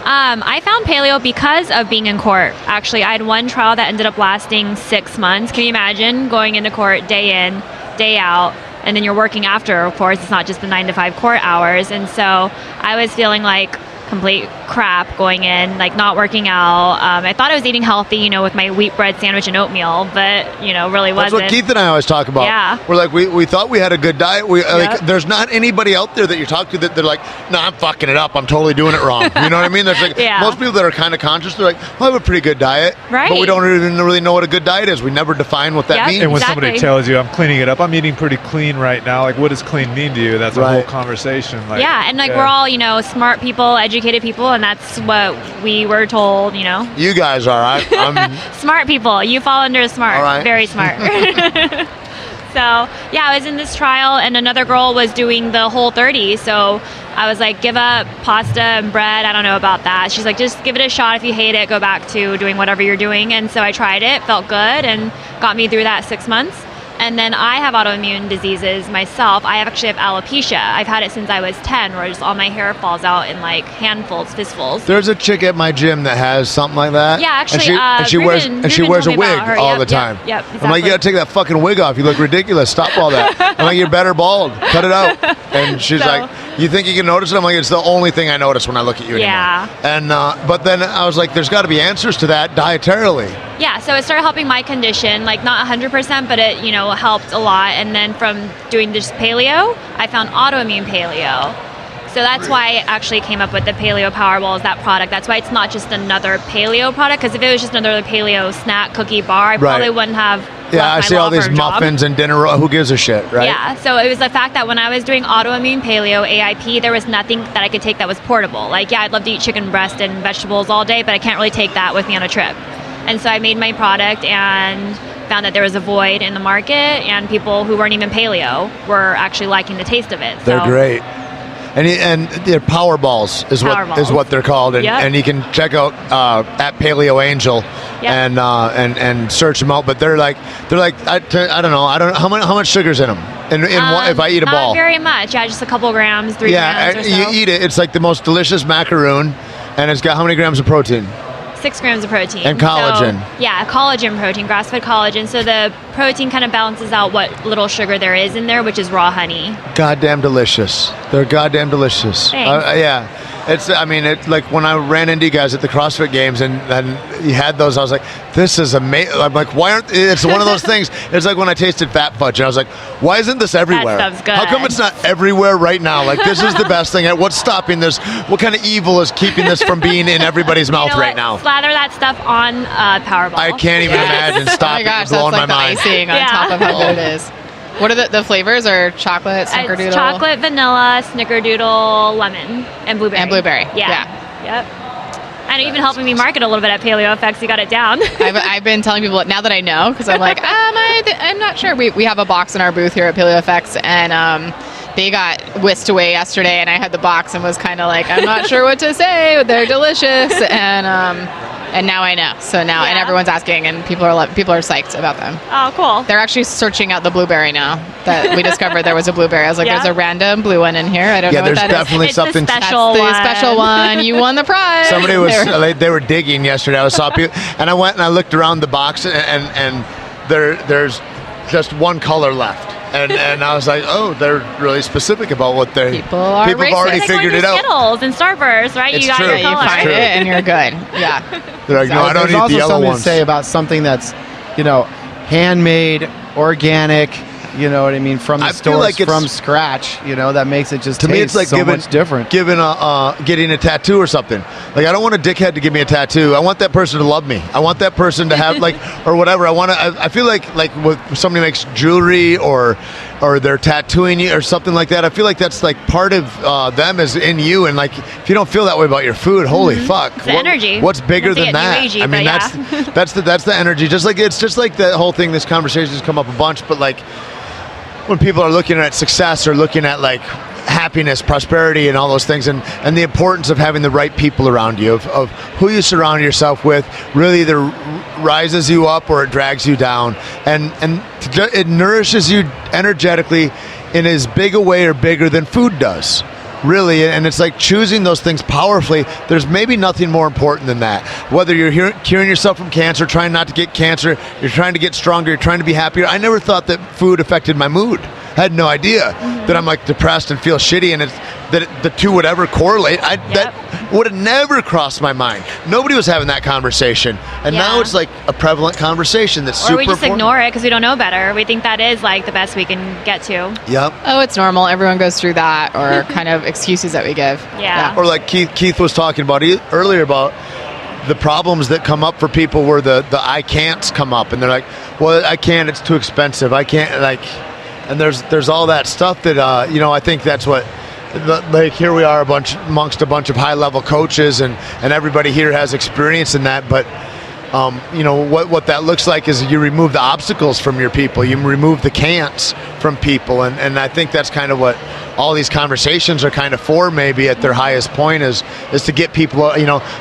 I found paleo because of being in court. Actually, I had one trial that ended up lasting 6 months. Can you imagine going into court day in, day out, and then you're working after, of course. It's not just the 9 to 5 court hours. And so I was feeling like complete crap going in, like not working out. I thought I was eating healthy, you know, with my wheat bread sandwich and oatmeal, but, you know, really wasn't. That's what Keith and I always talk about. Yeah. We're like, we thought we had a good diet. Like, there's not anybody out there that you talk to that they're like, no, I'm fucking it up. I'm totally doing it wrong. You know what I mean? There's like, most people that are kind of conscious, they're like, well, I have a pretty good diet. Right. But we don't even really know what a good diet is. We never define what that means. And when somebody tells you, I'm cleaning it up, I'm eating pretty clean right now, like, what does clean mean to you? That's a whole conversation. Like, and like we're all, you know, smart people, educated people, and that's what we were told, you know. You guys are, I'm smart people. You fall under smart. All right. Very smart. So, yeah, I was in this trial, and another girl was doing the Whole30. So I was like, give up pasta and bread. I don't know about that. She's like, just give it a shot. If you hate it, go back to doing whatever you're doing. And so I tried it, felt good, and got me through that 6 months. And then I have autoimmune diseases myself. I actually have alopecia. I've had it since I was 10, where just all my hair falls out in like handfuls, fistfuls. There's a chick at my gym that has something like that. Yeah, actually, and she wears a wig all the time. Yep, exactly. I'm like, you gotta take that fucking wig off. You look ridiculous. Stop all that. I'm like, you're better bald. Cut it out. And she's like, you think you can notice it? I'm like, it's the only thing I notice when I look at you anymore. And but then I was like, there's got to be answers to that dietarily. Yeah, so it started helping my condition, like not 100%, but it, you know, helped a lot. And then from doing just paleo, I found autoimmune paleo. So that's why I actually came up with the Paleo Powerballs, that product. That's why it's not just another paleo product, because if it was just another paleo snack, cookie, bar, I probably wouldn't have I see all these muffins and dinner. Who gives a shit, right? Yeah, so it was the fact that when I was doing autoimmune paleo, AIP, there was nothing that I could take that was portable. Like, yeah, I'd love to eat chicken breast and vegetables all day, but I can't really take that with me on a trip. And so I made my product and found that there was a void in the market, and people who weren't even paleo were actually liking the taste of it. They're great. And they're power balls is what they're called, and you can check out at Paleo Angel and search them out. But they're like I don't know how much sugar's in them. In one, if I eat a ball, not very much. Yeah, just a couple grams, 3 grams or so. You eat it. It's like the most delicious macaroon, and it's got how many grams of protein? 6 grams of protein. And collagen. So, yeah, collagen protein, grass-fed collagen. So the protein kind of balances out what little sugar there is in there, which is raw honey. Goddamn delicious. They're goddamn delicious. Thanks. It's, I mean, it's like when I ran into you guys at the CrossFit Games and you had those, I was like, this is amazing. I'm like, why aren't, it's one of those things. It's like when I tasted Fat Fudge and I was like, why isn't this everywhere? That stuff's good. How come it's not everywhere right now? Like, this is the best thing. What's stopping this? What kind of evil is keeping this from being in everybody's mouth right now? Slather that stuff on Powerball. I can't even imagine. Stop it. It's blowing my mind. That's like the icing on top of how good it is. What are the flavors? Are chocolate, snickerdoodle? It's chocolate, vanilla, snickerdoodle, lemon, and blueberry. Yeah. Yep. And even helping me market a little bit at paleofx, you got it down. I've been telling people now that I know, because I'm like, I'm not sure. We have a box in our booth here at paleofx, and they got whisked away yesterday, and I had the box and was kind of like, I'm not sure what to say. They're delicious, and now I know. So now, and everyone's asking, and people are psyched about them. Oh, cool. They're actually searching out the blueberry now that we discovered there was a blueberry. I was like, there's a random blue one in here. I don't know what that is. Yeah, there's definitely something. It's the special one. The special one. You won the prize. Somebody they were digging yesterday. I saw people, and I went and I looked around the box, and there's just one color left. And I was like, oh, they're really specific about what they... People have already figured it out. Skittles and Starburst, right? It's you got true. your color. You find it and you're good. Yeah. They're like, no, I don't eat the yellow ones. There's also something to say about something that's, handmade, organic, you know what I mean, from the stores, like from scratch, that makes it just me, it's like so much different. Getting a tattoo or something. Like, I don't want a dickhead to give me a tattoo. I want that person to love me. I want that person to have or whatever. I feel like when somebody makes jewelry or they're tattooing you or something like that, I feel like that's like part of them is in you. And like, if you don't feel that way about your food, holy fuck. It's the energy. What's bigger than that? Agey, I mean, that's the energy. It's just like the whole thing, this conversation has come up a bunch, but like, when people are looking at success or looking at like happiness, prosperity, and all those things, and the importance of having the right people around you, of who you surround yourself with, really either rises you up or it drags you down, and it nourishes you energetically in as big a way or bigger than food does. really, and it's like choosing those things powerfully. There's maybe nothing more important than that. Whether you're curing yourself from cancer, trying not to get cancer, you're trying to get stronger, you're trying to be happier. I never thought that food affected my mood. I had no idea that I'm like depressed and feel shitty, and it's that the two would ever correlate. That would have never crossed my mind. Nobody was having that conversation, and now it's like a prevalent conversation that's super Or we just important. ignore it because we don't know better. We think that is like the best we can get to. Yep. Oh, it's normal. Everyone goes through that, or kind of excuses that we give. Yeah. Or like Keith was talking about earlier about the problems that come up for people where the I can'ts come up, and they're like, well, I can't, it's too expensive. I can't, like, and there's all that stuff that, I think that's what, like here we are amongst a bunch of high-level coaches, and everybody here has experience in that, but what that looks like is you remove the obstacles from your people, you remove the can'ts from people, and I think that's kind of what all these conversations are kind of for, maybe at their highest point, is to get people,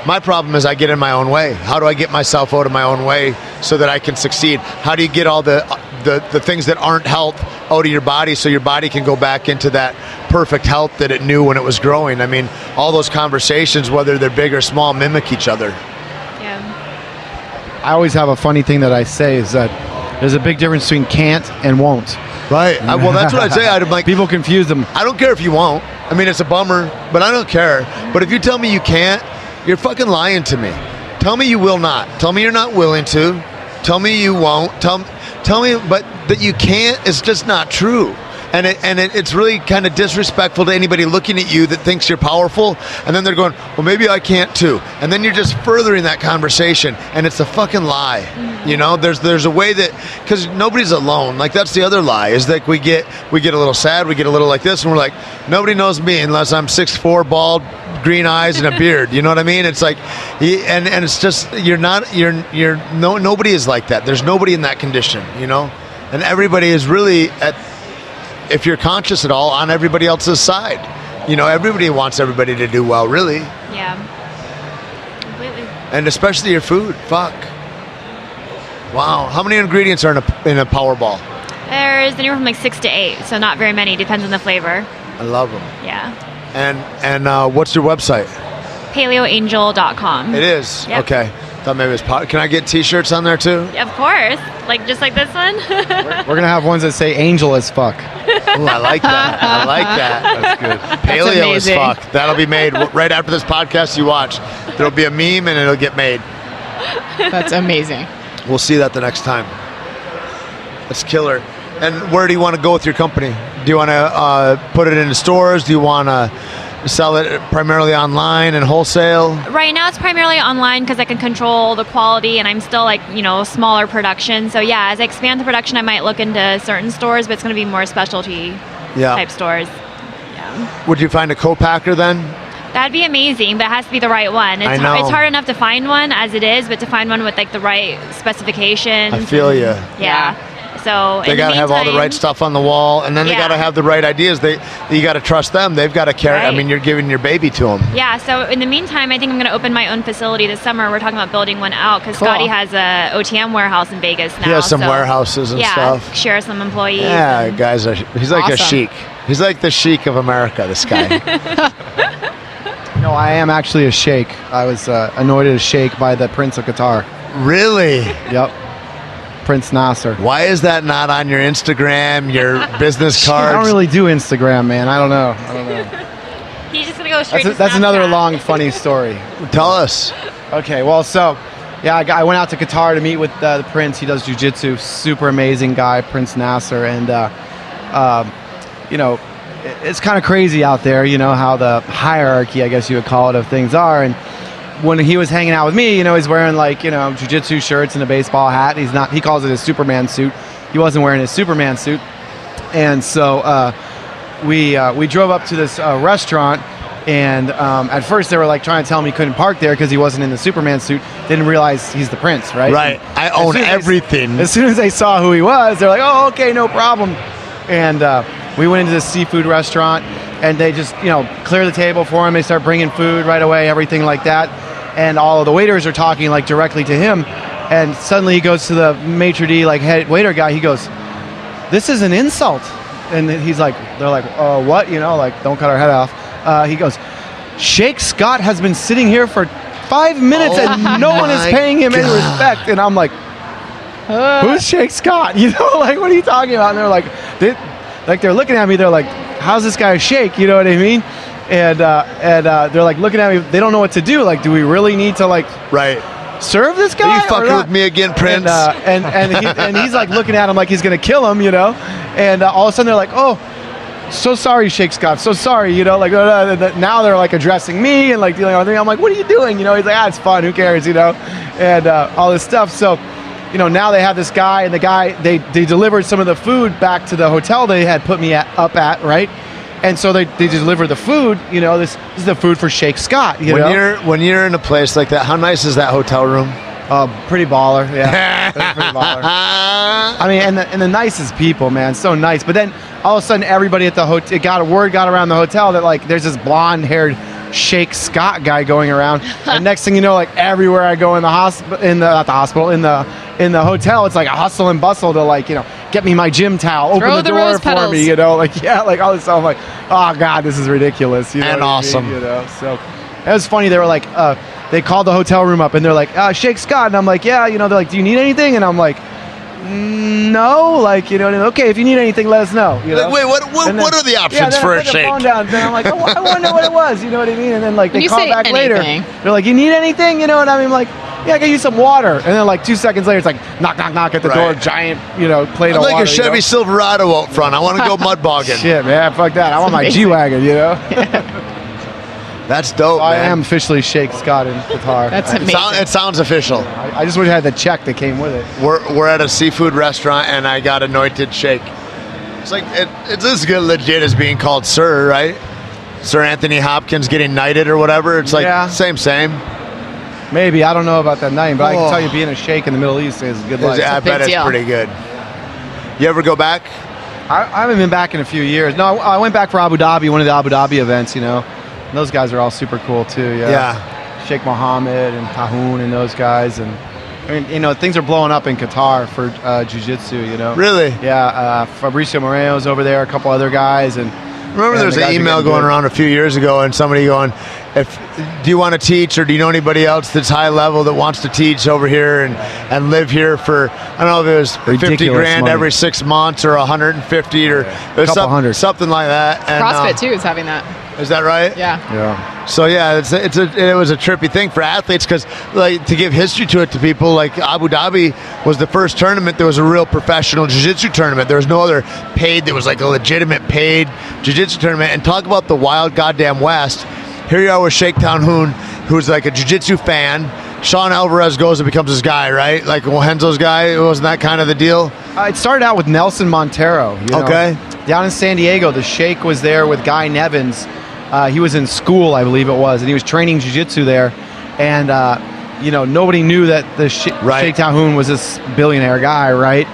my problem is I get in my own way. How do I get myself out of my own way so that I can succeed? How do you get all the things that aren't health out of your body so your body can go back into that perfect health that it knew when it was growing? I mean, all those conversations, whether they're big or small, mimic each other. I always have a funny thing that I say is that there's a big difference between can't and won't. Right. Well, that's what I say. I'm like, people confuse them. I don't care if you won't. I mean, it's a bummer, but I don't care. But if you tell me you can't, you're fucking lying to me. Tell me you will not. Tell me you're not willing to. Tell me you won't. Tell me, but that you can't is just not true. And it's really kind of disrespectful to anybody looking at you that thinks you're powerful, and then they're going, well, maybe I can't too. And then you're just furthering that conversation, and it's a fucking lie. There's a way that, because nobody's alone. Like, that's the other lie, is that we get a little sad, we get a little like this, and we're like, nobody knows me unless I'm 6'4", bald, green eyes, and a beard. You know what I mean? It's like, and it's just, nobody is like that. There's nobody in that condition, and everybody is really if you're conscious at all, on everybody else's side. Everybody wants everybody to do well, really. Yeah. Completely. And especially your food. Fuck. Wow. How many ingredients are in a Powerball? There's anywhere from like 6 to 8, so not very many. Depends on the flavor. I love them. Yeah. And what's your website? paleoangel.com. It is? Yep. Okay. Thought maybe it was Can I get t-shirts on there too? Of course. Just like this one. We're going to have ones that say angel as fuck. Ooh, I like that. I like that. That's good. Paleo as fuck. That'll be made right after this podcast you watch. There'll be a meme and it'll get made. That's amazing. We'll see that the next time. That's killer. And where do you want to go with your company? Do you want to put it into stores? Do you want to sell it primarily online and wholesale? Right now it's primarily online because I can control the quality, and I'm still smaller production. So yeah, as I expand the production, I might look into certain stores, but it's going to be more specialty type stores. Yeah. Would you find a co-packer then? That'd be amazing, but it has to be the right one. I know. It's hard enough to find one as it is, but to find one with the right specifications. I feel you. Yeah. So they got to have all the right stuff on the wall, and then they got to have the right ideas. You got to trust them. They've got to carry. Right. I mean, you're giving your baby to them. Yeah. So in the meantime, I think I'm going to open my own facility this summer. We're talking about building one out because Cool. Scotty has a OTM warehouse in Vegas now. He has some warehouses and stuff. Share some employees. Yeah, guys, he's like a Awesome. sheik. He's like the sheik of America. This guy. No, I am actually a sheikh. I was anointed a sheikh by the Prince of Qatar. Really? Yep. Prince Nasser. Why is that not on your Instagram, your business cards? I don't really do Instagram, man. I don't know. He's just going to go straight to That's another Snapchat. long, funny story. Tell us. Okay, well, so, yeah, I went out to Qatar to meet with the Prince. He does Jiu Jitsu. Super amazing guy, Prince Nasser. And, it's kind of crazy out there, how the hierarchy, I guess you would call it, of things are. And when he was hanging out with me, he's wearing jiu-jitsu shirts and a baseball hat. He calls it his Superman suit. He wasn't wearing his Superman suit. And so we drove up to this restaurant, and at first they were trying to tell him he couldn't park there because he wasn't in the Superman suit. Didn't realize he's the Prince, right? Right. I own everything. As soon as they saw who he was, they're like, oh, okay, no problem. And we went into this seafood restaurant, and they just, clear the table for him. They start bringing food right away, everything like that. And all of the waiters are talking directly to him. And suddenly he goes to the maitre d', head waiter guy. He goes, "This is an insult." And he's like, they're like, "Oh, what?" Don't cut our head off. he goes, Shake Scott has been sitting here for 5 minutes and no one is paying him any respect. And I'm like, who's Shake Scott? You know, like, what are you talking about? And they're like, they're looking at me. They're like, how's this guy Shake? You know what I mean? And they're like looking at me. They don't know what to do. Like, do we really need to serve this guy? Are you fucking with me again, Prince? And he's like looking at him like he's gonna kill him, you know. And all of a sudden they're like, oh, so sorry, Shake Scott. So sorry, you know. Like now they're like addressing me and like dealing with me. I'm like, what are you doing? You know. He's like, it's fun. Who cares? You know. And all this stuff. So, you know, now they have this guy, and the guy they delivered some of the food back to the hotel they had put me up at, right? And so they deliver the food. You know, this is the food for Shake Scott. When you're in a place like that, how nice is that hotel room? Pretty baller, yeah. Pretty baller. I mean, and the nicest people, man, so nice. But then all of a sudden, everybody at the hotel, word got around the hotel that like there's this blonde-haired Shake Scott guy going around. And next thing you know, like everywhere I go in the hospital, in the hotel, it's like a hustle and bustle to like, you know, get me my gym towel, open the door for me, you know, like like all this stuff. I'm like, oh god, this is ridiculous, you know, and awesome, I mean? You know. So it was funny. They were like, they called the hotel room up and they're like, Shake Scott, and I'm like, yeah, you know. They're like, do you need anything? And I'm like, no, like, you know, okay, if you need anything, let us know. You know? Like, wait, what are the options for a shake? Phone down, then I'm like, oh, I want to know what it was, you know what I mean? And then like they call back anything later. They're like, you need anything? You know what I mean? I'm like, yeah, I can use some water. And then like 2 seconds later, it's like knock, knock, knock at the door, giant, you know, plate of water. Like a Chevy Silverado out front. I want to go mud bogging. Shit, man, fuck that. I want my G-Wagon, you know? That's dope, I man. am officially Shake Scott in Qatar. That's amazing. It sounds official. I just wish I had the check that came with it. We're at a seafood restaurant, and I got anointed shake. It's like it's as good legit as being called Sir, right? Sir Anthony Hopkins getting knighted or whatever. It's like same. Maybe. I don't know about that name, but I can tell you being a Sheikh in the Middle East is a good life. I bet it's pretty good. You ever go back? I haven't been back in a few years. No, I went back for Abu Dhabi, one of the Abu Dhabi events, you know. And those guys are all super cool too, yeah. Sheikh Mohammed and Tahoun and those guys. And I mean, you know, things are blowing up in Qatar for jiu-jitsu, you know. Really? Yeah, Fabricio Moreno's over there, a couple other guys. And remember there was an email going around a few years ago and somebody going, do you want to teach, or do you know anybody else that's high level that wants to teach over here and live here for, I don't know if it was ridiculous $50,000 money. Every 6 months or 150 or a couple hundred. Something like that. And, CrossFit too is having that. Is that right? Yeah. So yeah, it was a trippy thing for athletes because, like, to give history to it to people, like Abu Dhabi was the first tournament that was a real professional jiu-jitsu tournament. There was no other paid that was like a legitimate paid jiu-jitsu tournament. And talk about the wild goddamn West. Here you are with Sheikh Tahoun, who's like a jiu-jitsu fan. Sean Alvarez goes and becomes his guy, right? Like Henzo's guy. Wasn't that kind of the deal? It started out with Nelson Montero. You know? Okay. Down in San Diego, the Sheikh was there with Guy Nevins. He was in school, I believe it was, and he was training jiu-jitsu there. And, you know, nobody knew that the Sheikh Tahoun was this billionaire guy, right?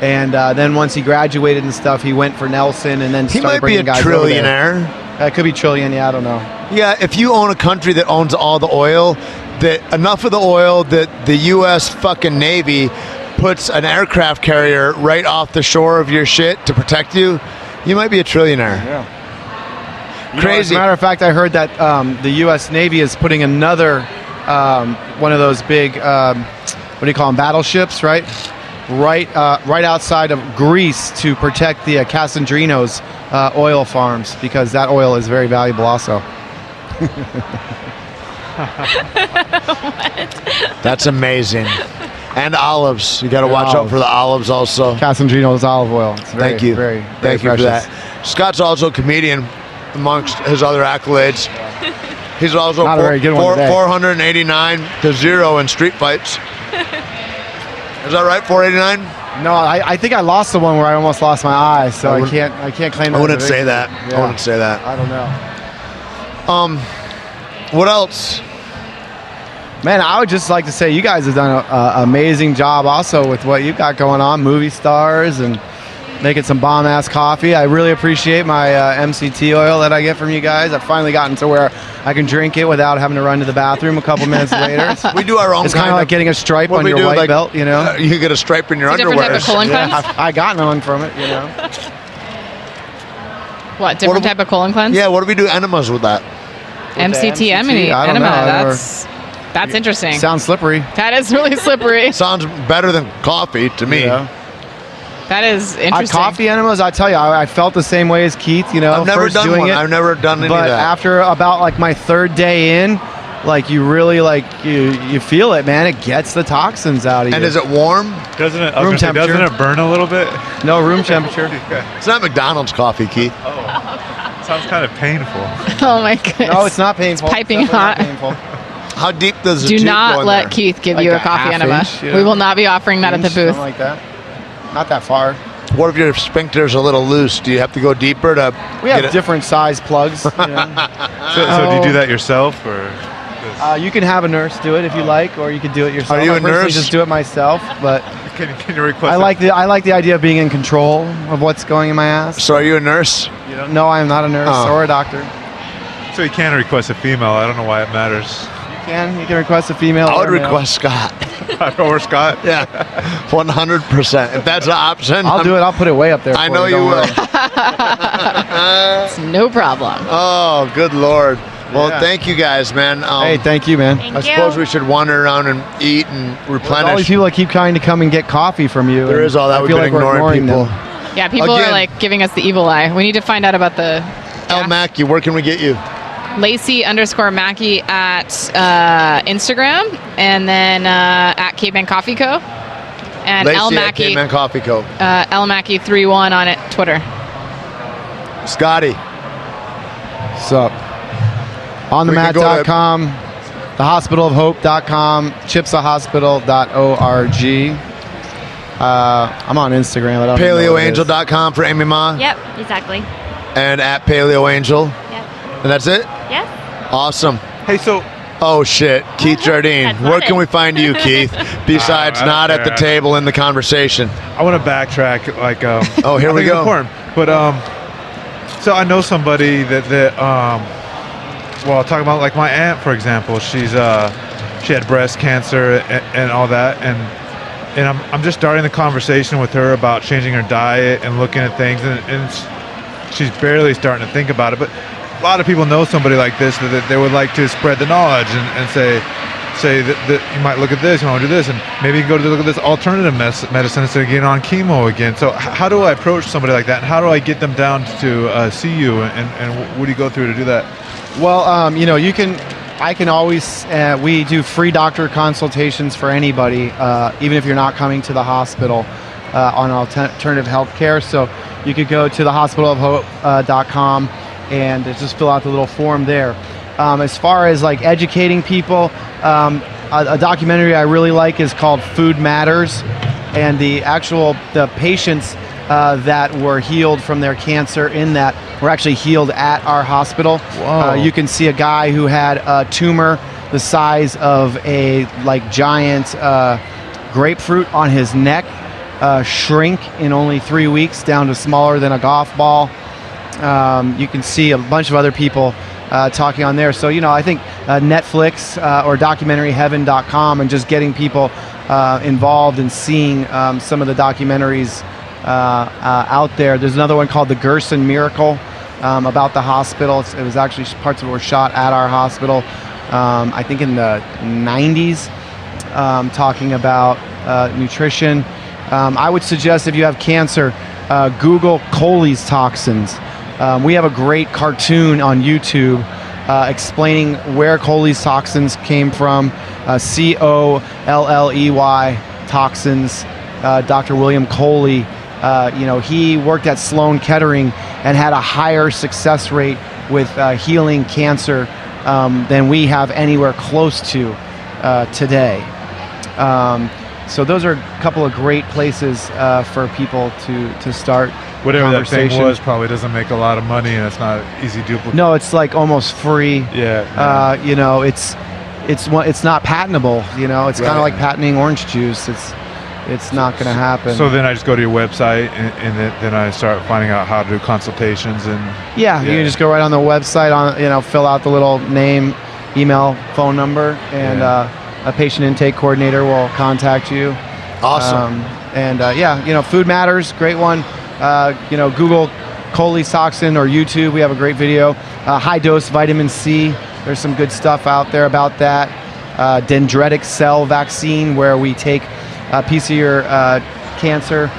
And then once he graduated and stuff, he went for Nelson and then started bringing guys over there. He might be a trillionaire. It could be trillion, yeah, I don't know. Yeah, if you own a country that owns all the oil, that enough of the oil that the U.S. fucking Navy puts an aircraft carrier right off the shore of your shit to protect you, you might be a trillionaire. Yeah. Crazy. You know, as a matter of fact, I heard that the U.S. Navy is putting another one of those big, what do you call them, battleships, right? Right outside of Greece to protect the Cassandrinos oil farms, because that oil is very valuable also. That's amazing. And olives. You got to watch out for the olives also. Cassandrino's olive oil. It's very, Thank you. Very, Thank you for that. Scott's also a comedian amongst his other accolades. He's also 489-0 in street fights. Is that right? 489? No, I think I lost the one where I almost lost my eye, so I can't claim that. I wouldn't say that. Yeah. I wouldn't say that. I don't know. What else? Man, I would just like to say you guys have done an amazing job also with what you've got going on, movie stars and making some bomb-ass coffee. I really appreciate my MCT oil that I get from you guys. I've finally gotten to where I can drink it without having to run to the bathroom a couple minutes later. We do our own. It's kind of like getting a stripe on your white belt, you know? You get a stripe in your underwear. Different type of colon cleanse? I got none from it, you know? What, different type of colon cleanse? Yeah, what do we do enemas with that? MCT enema. I don't know. That's interesting. Sounds slippery. That is really slippery. Sounds better than coffee to me. Yeah. That is interesting. Coffee enemas, I tell you, I felt the same way as Keith. I've never first done doing one. it. I've never done any of But that. after about like my third day in, like you really you feel it, man. It gets the toxins out of you. And is it warm? Doesn't it? Room temperature. Doesn't it burn a little bit? No, room temperature. It's not McDonald's coffee, Keith. Sounds kind of painful. Oh my goodness. No, it's not painful. It's piping It's hot. definitely not painful. How deep does the Do tube go not in let there? Keith give Like you a a coffee half enema. inch, yeah. We will not be offering that at the booth. Something like that. Not that far. What if your sphincter's a little loose? Do you have to go deeper to We get have it? different size plugs. So do you do that yourself, or? You can have a nurse do it if you like, or you could do it yourself. Are you I a personally nurse? Just do it myself, but Can you request? I like the idea of being in control of what's going in my ass. So are you a nurse? No, I am not a nurse or a doctor. So you can request a female. I don't know why it matters. You can request a female. I would or a male. request Scott. Or Scott? Yeah, 100%. If that's an option, I'll do it. I'll put it way up there. I for know you don't will. worry. It's no problem. Oh, good Lord. Well, Yeah. thank you guys, man. Hey, thank you, man. Thank I you. suppose we should wander around and eat and There's all these replenish. people that keep trying to come and get coffee from you. There and is all that. I We've feel been like we're ignoring people. them. Yeah, people Again. are like giving us the evil eye. We need to find out about the El Mackey, where can we get you? Lacey_Mackey at Instagram, and then at Caveman Coffee Co. And Lacey L at Mackey, Caveman Coffee Co. L Mackey 31 on it Twitter. Scotty. What's up? OnTheMat.com, thehospitalofhope.com, chipsahospital.org. I'm on Instagram. I don't know what it is. PaleoAngel.com for Amy Ma. Yep, exactly. And at PaleoAngel. Yep. And that's it? Yes. Awesome. Hey, so Oh shit, Keith Jardine. That's Where not can it. we find you, Keith? Besides I don't not at the care. table in the conversation. I want to backtrack. Like, Oh, here I we think it's go. important. But so I know somebody that well, talking about like my aunt, for example. She had breast cancer and all that, and I'm just starting the conversation with her about changing her diet and looking at things, and she's barely starting to think about it. But a lot of people know somebody like this that they would like to spread the knowledge and say that you might look at this, you might do this, and maybe you can go to look at this alternative medicine instead of getting on chemo again. So how do I approach somebody like that, and how do I get them down to see you, and what do you go through to do that? Well, I can always, we do free doctor consultations for anybody, even if you're not coming to the hospital on alternative health care. So you could go to thehospitalofhope.com and just fill out the little form there. As far as like educating people, a documentary I really like is called Food Matters, and the patients that were healed from their cancer in that were actually healed at our hospital. You can see a guy who had a tumor the size of a giant grapefruit on his neck shrink in only 3 weeks down to smaller than a golf ball. You can see a bunch of other people talking on there. So, I think Netflix or documentaryheaven.com and just getting people involved and seeing some of the documentaries out there. There's another one called The Gerson Miracle about the hospital. It was actually parts of it were shot at our hospital, I think in the 90s, talking about nutrition. I would suggest if you have cancer, Google Coley's toxins. We have a great cartoon on YouTube explaining where Coley's toxins came from, Colley toxins. Dr. William Coley, he worked at Sloan Kettering and had a higher success rate with healing cancer than we have anywhere close to today. So those are a couple of great places for people to start. Whatever that thing was probably doesn't make a lot of money, and it's not easy duplicate. No, it's like almost free. Yeah. It's not patentable. It's kind of like patenting orange juice. It's not going to happen. So then I just go to your website, and then I start finding out how to do consultations and. Yeah, you can just go right on the website, fill out the little name, email, phone number, and a patient intake coordinator will contact you. Awesome. Food Matters, great one. Google cholestoxin or YouTube. We have a great video. High dose vitamin C. There's some good stuff out there about that. Dendritic cell vaccine, where we take a piece of your cancer,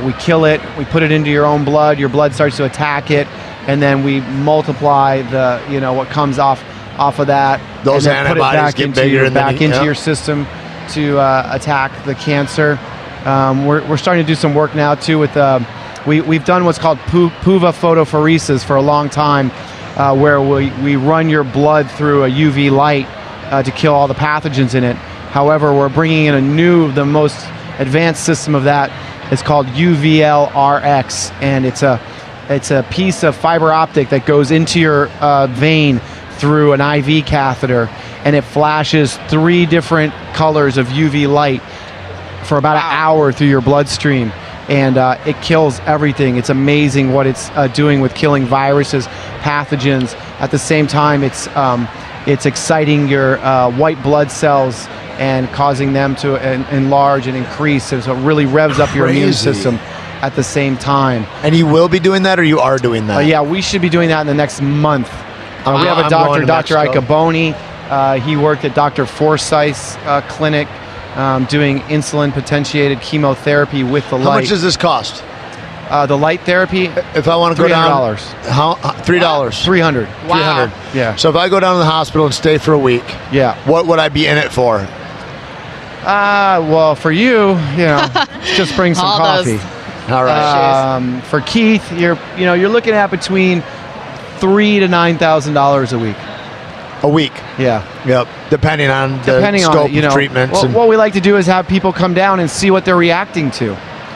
we kill it, we put it into your own blood. Your blood starts to attack it, and then we multiply the what comes off of that. Those and then antibodies put it back get into bigger your, and then back into your system to attack the cancer. We're starting to do some work now too with we've done what's called PUVA photophoresis for a long time, where we run your blood through a UV light to kill all the pathogens in it. However, we're bringing in the most advanced system of that. It's called UVL-RX, and it's a piece of fiber optic that goes into your vein through an IV catheter, and it flashes 3 different colors of UV light for about an hour through your bloodstream, and it kills everything. It's amazing what it's doing with killing viruses, pathogens. At the same time, it's exciting your white blood cells and causing them to enlarge and increase. So it really revs up your immune system at the same time. And you will be doing that, or you are doing that? Yeah, we should be doing that in the next month. We have a doctor, Dr. Icaboni. He worked at Dr. Forsyth's clinic doing insulin potentiated chemotherapy with the light. How much does this cost? The light therapy, if I want to go down, $300. how $3? $300. Wow. Yeah. So if I go down to the hospital and stay for a week, what would I be in it for? Well, for you, just bring some coffee. All right. For Keith, you're looking at between $3,000 to $9,000 a week. A week. Yeah. Yep. Depending on the scope of treatments. What we like to do is have people come down and see what they're reacting to.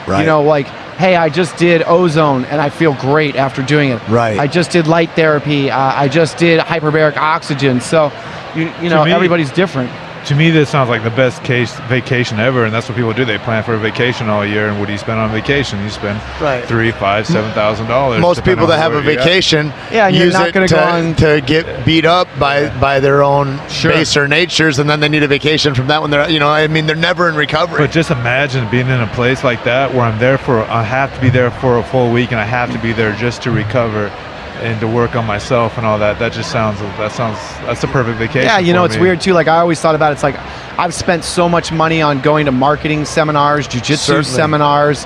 Right. Like, hey, I just did ozone and I feel great after doing it. Right. I just did light therapy. I just did hyperbaric oxygen. So, everybody's different. To me, this sounds like the best case vacation ever, and that's what people do. They plan for a vacation all year, and what do you spend on vacation? You spend $3,000, $5,000, $7,000. Most people that have a vacation use it to get beat up by their own baser natures, and then they need a vacation from that when they're they're never in recovery. But just imagine being in a place like that where I have to be there for a full week, and I have to be there just to recover and to work on myself and all that. That's a perfect vacation. Yeah, it's weird too. Like, I always thought about it. It's like, I've spent so much money on going to marketing seminars, jiu-jitsu seminars,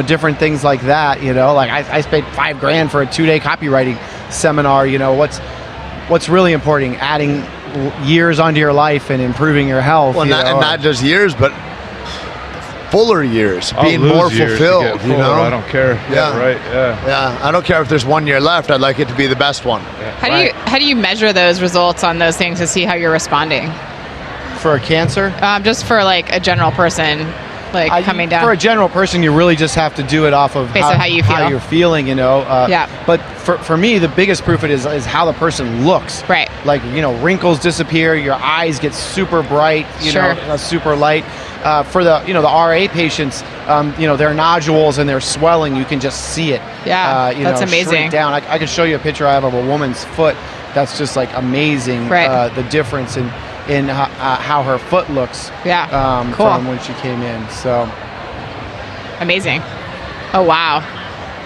different things like that. Like I spent $5,000 for a 2-day copywriting seminar. What's really important, adding years onto your life and improving your health. Well, not just years, but fuller years, being more fulfilled. I don't care. Yeah. I don't care if there's 1 year left. I'd like it to be the best one. How do you measure those results on those things to see how you're responding? For a cancer? Just for like a general person, coming down. For a general person, you really just have to do it off of based on how you feel. How you're feeling, But for me, the biggest proof is how the person looks. Right. Like, wrinkles disappear, your eyes get super bright, super light. For the the RA patients, their nodules and their swelling, you can just see it. Yeah, that's amazing. Shrink down. I can show you a picture I have of a woman's foot. That's just like amazing. Right. The difference in how her foot looks. Yeah. Cool. From when she came in. So amazing. Oh wow.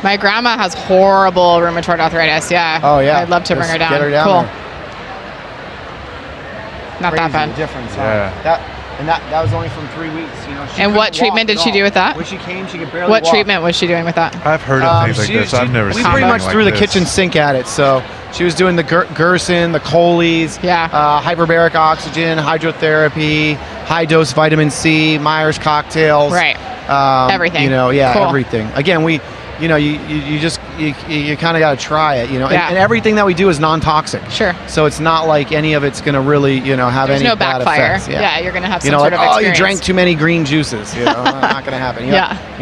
My grandma has horrible rheumatoid arthritis. Yeah. Oh yeah. I'd love to bring her down. Get her down. Cool. There. Not Crazy that bad. The difference. Yeah. That was only from 3 weeks. And what treatment did she do with that? When she came, she could barely What walk. treatment was she doing with that? I've heard of things like this. I've never seen We pretty much anything threw like the this. kitchen sink at it. So she was doing the Gerson, the Coleys, hyperbaric oxygen, hydrotherapy, high dose vitamin C, Myers cocktails. Right. Everything. Cool. Everything. Again, you kind of got to try it, and everything that we do is non-toxic. Sure. So it's not like any of it's going to really, have There's any no bad backfire. effects. Yeah, you're going to have some sort of you experience. drank too many green juices. Not going to happen.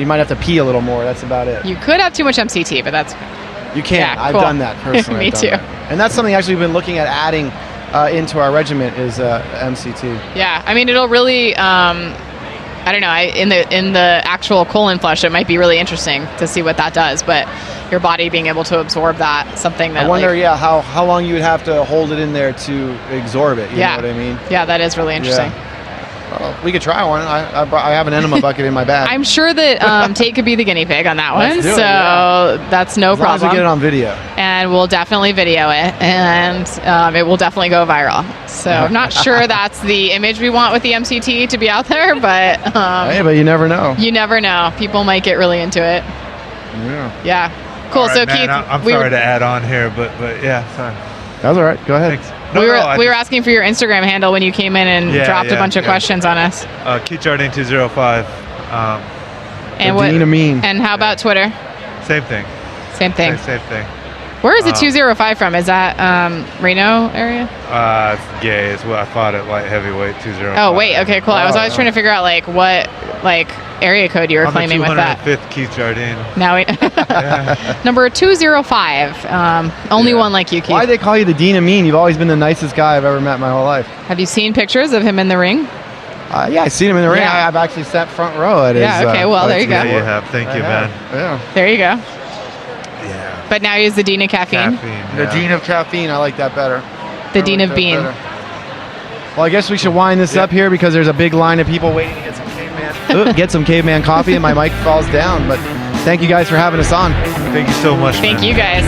You might have to pee a little more. That's about it. You could have too much MCT, but that's... You can. Yeah, I've cool. done that personally. Me too. And that's something actually we've been looking at adding into our regimen is MCT. Yeah, I mean, it'll really... I don't know. In the actual colon flush, it might be really interesting to see what that does. But your body being able to absorb that, something that I wonder, how long you would have to hold it in there to absorb it. You know what I mean? Yeah, that is really interesting. We could try one. I have an enema bucket in my bag. I'm sure that Tate could be the guinea pig on that one, Let's do it, so yeah. that's no as long problem. as we get it on video. And we'll definitely video it, and it will definitely go viral. So I'm not sure that's the image we want with the MCT to be out there, but Hey, but you never know. you never know. People might get really into it. Yeah. Yeah. Cool. All right, So man, Keith, I'm we sorry were, to add on here, but yeah, sorry. That's all right. Go ahead. Thanks. No, we were no, I we were just- asking for your Instagram handle when you came in and dropped a bunch of questions on us. Keith Jardine 205. And The Dean of Mean. And how about Twitter? Same thing. Same thing. Same thing. Where is the 205 from? Is that Reno area? It's gay is what I thought it light heavyweight 205. Oh wait, okay, cool. I was always trying to figure out like what area code you were I'm claiming the with that. 205th Keith Jardine. Now we number 205. Only one like you, Keith. Why do they call you the Dean of Mean? You've always been the nicest guy I've ever met in my whole life. Have you seen pictures of him in the ring? Yeah, I've seen him in the ring. Yeah. I've actually sat front row at his. Yeah, okay, well, there you go. Yeah, you have. Thank you, man. Yeah. There you go. Yeah. But now he's the Dean of Caffeine. The Dean of Caffeine. I like that better. The Dean of Bean. Well, I guess we should wind this up here because there's a big line of people waiting to get some caveman coffee, and my mic falls down. But thank you guys for having us on. Thank you so much. Thank you guys.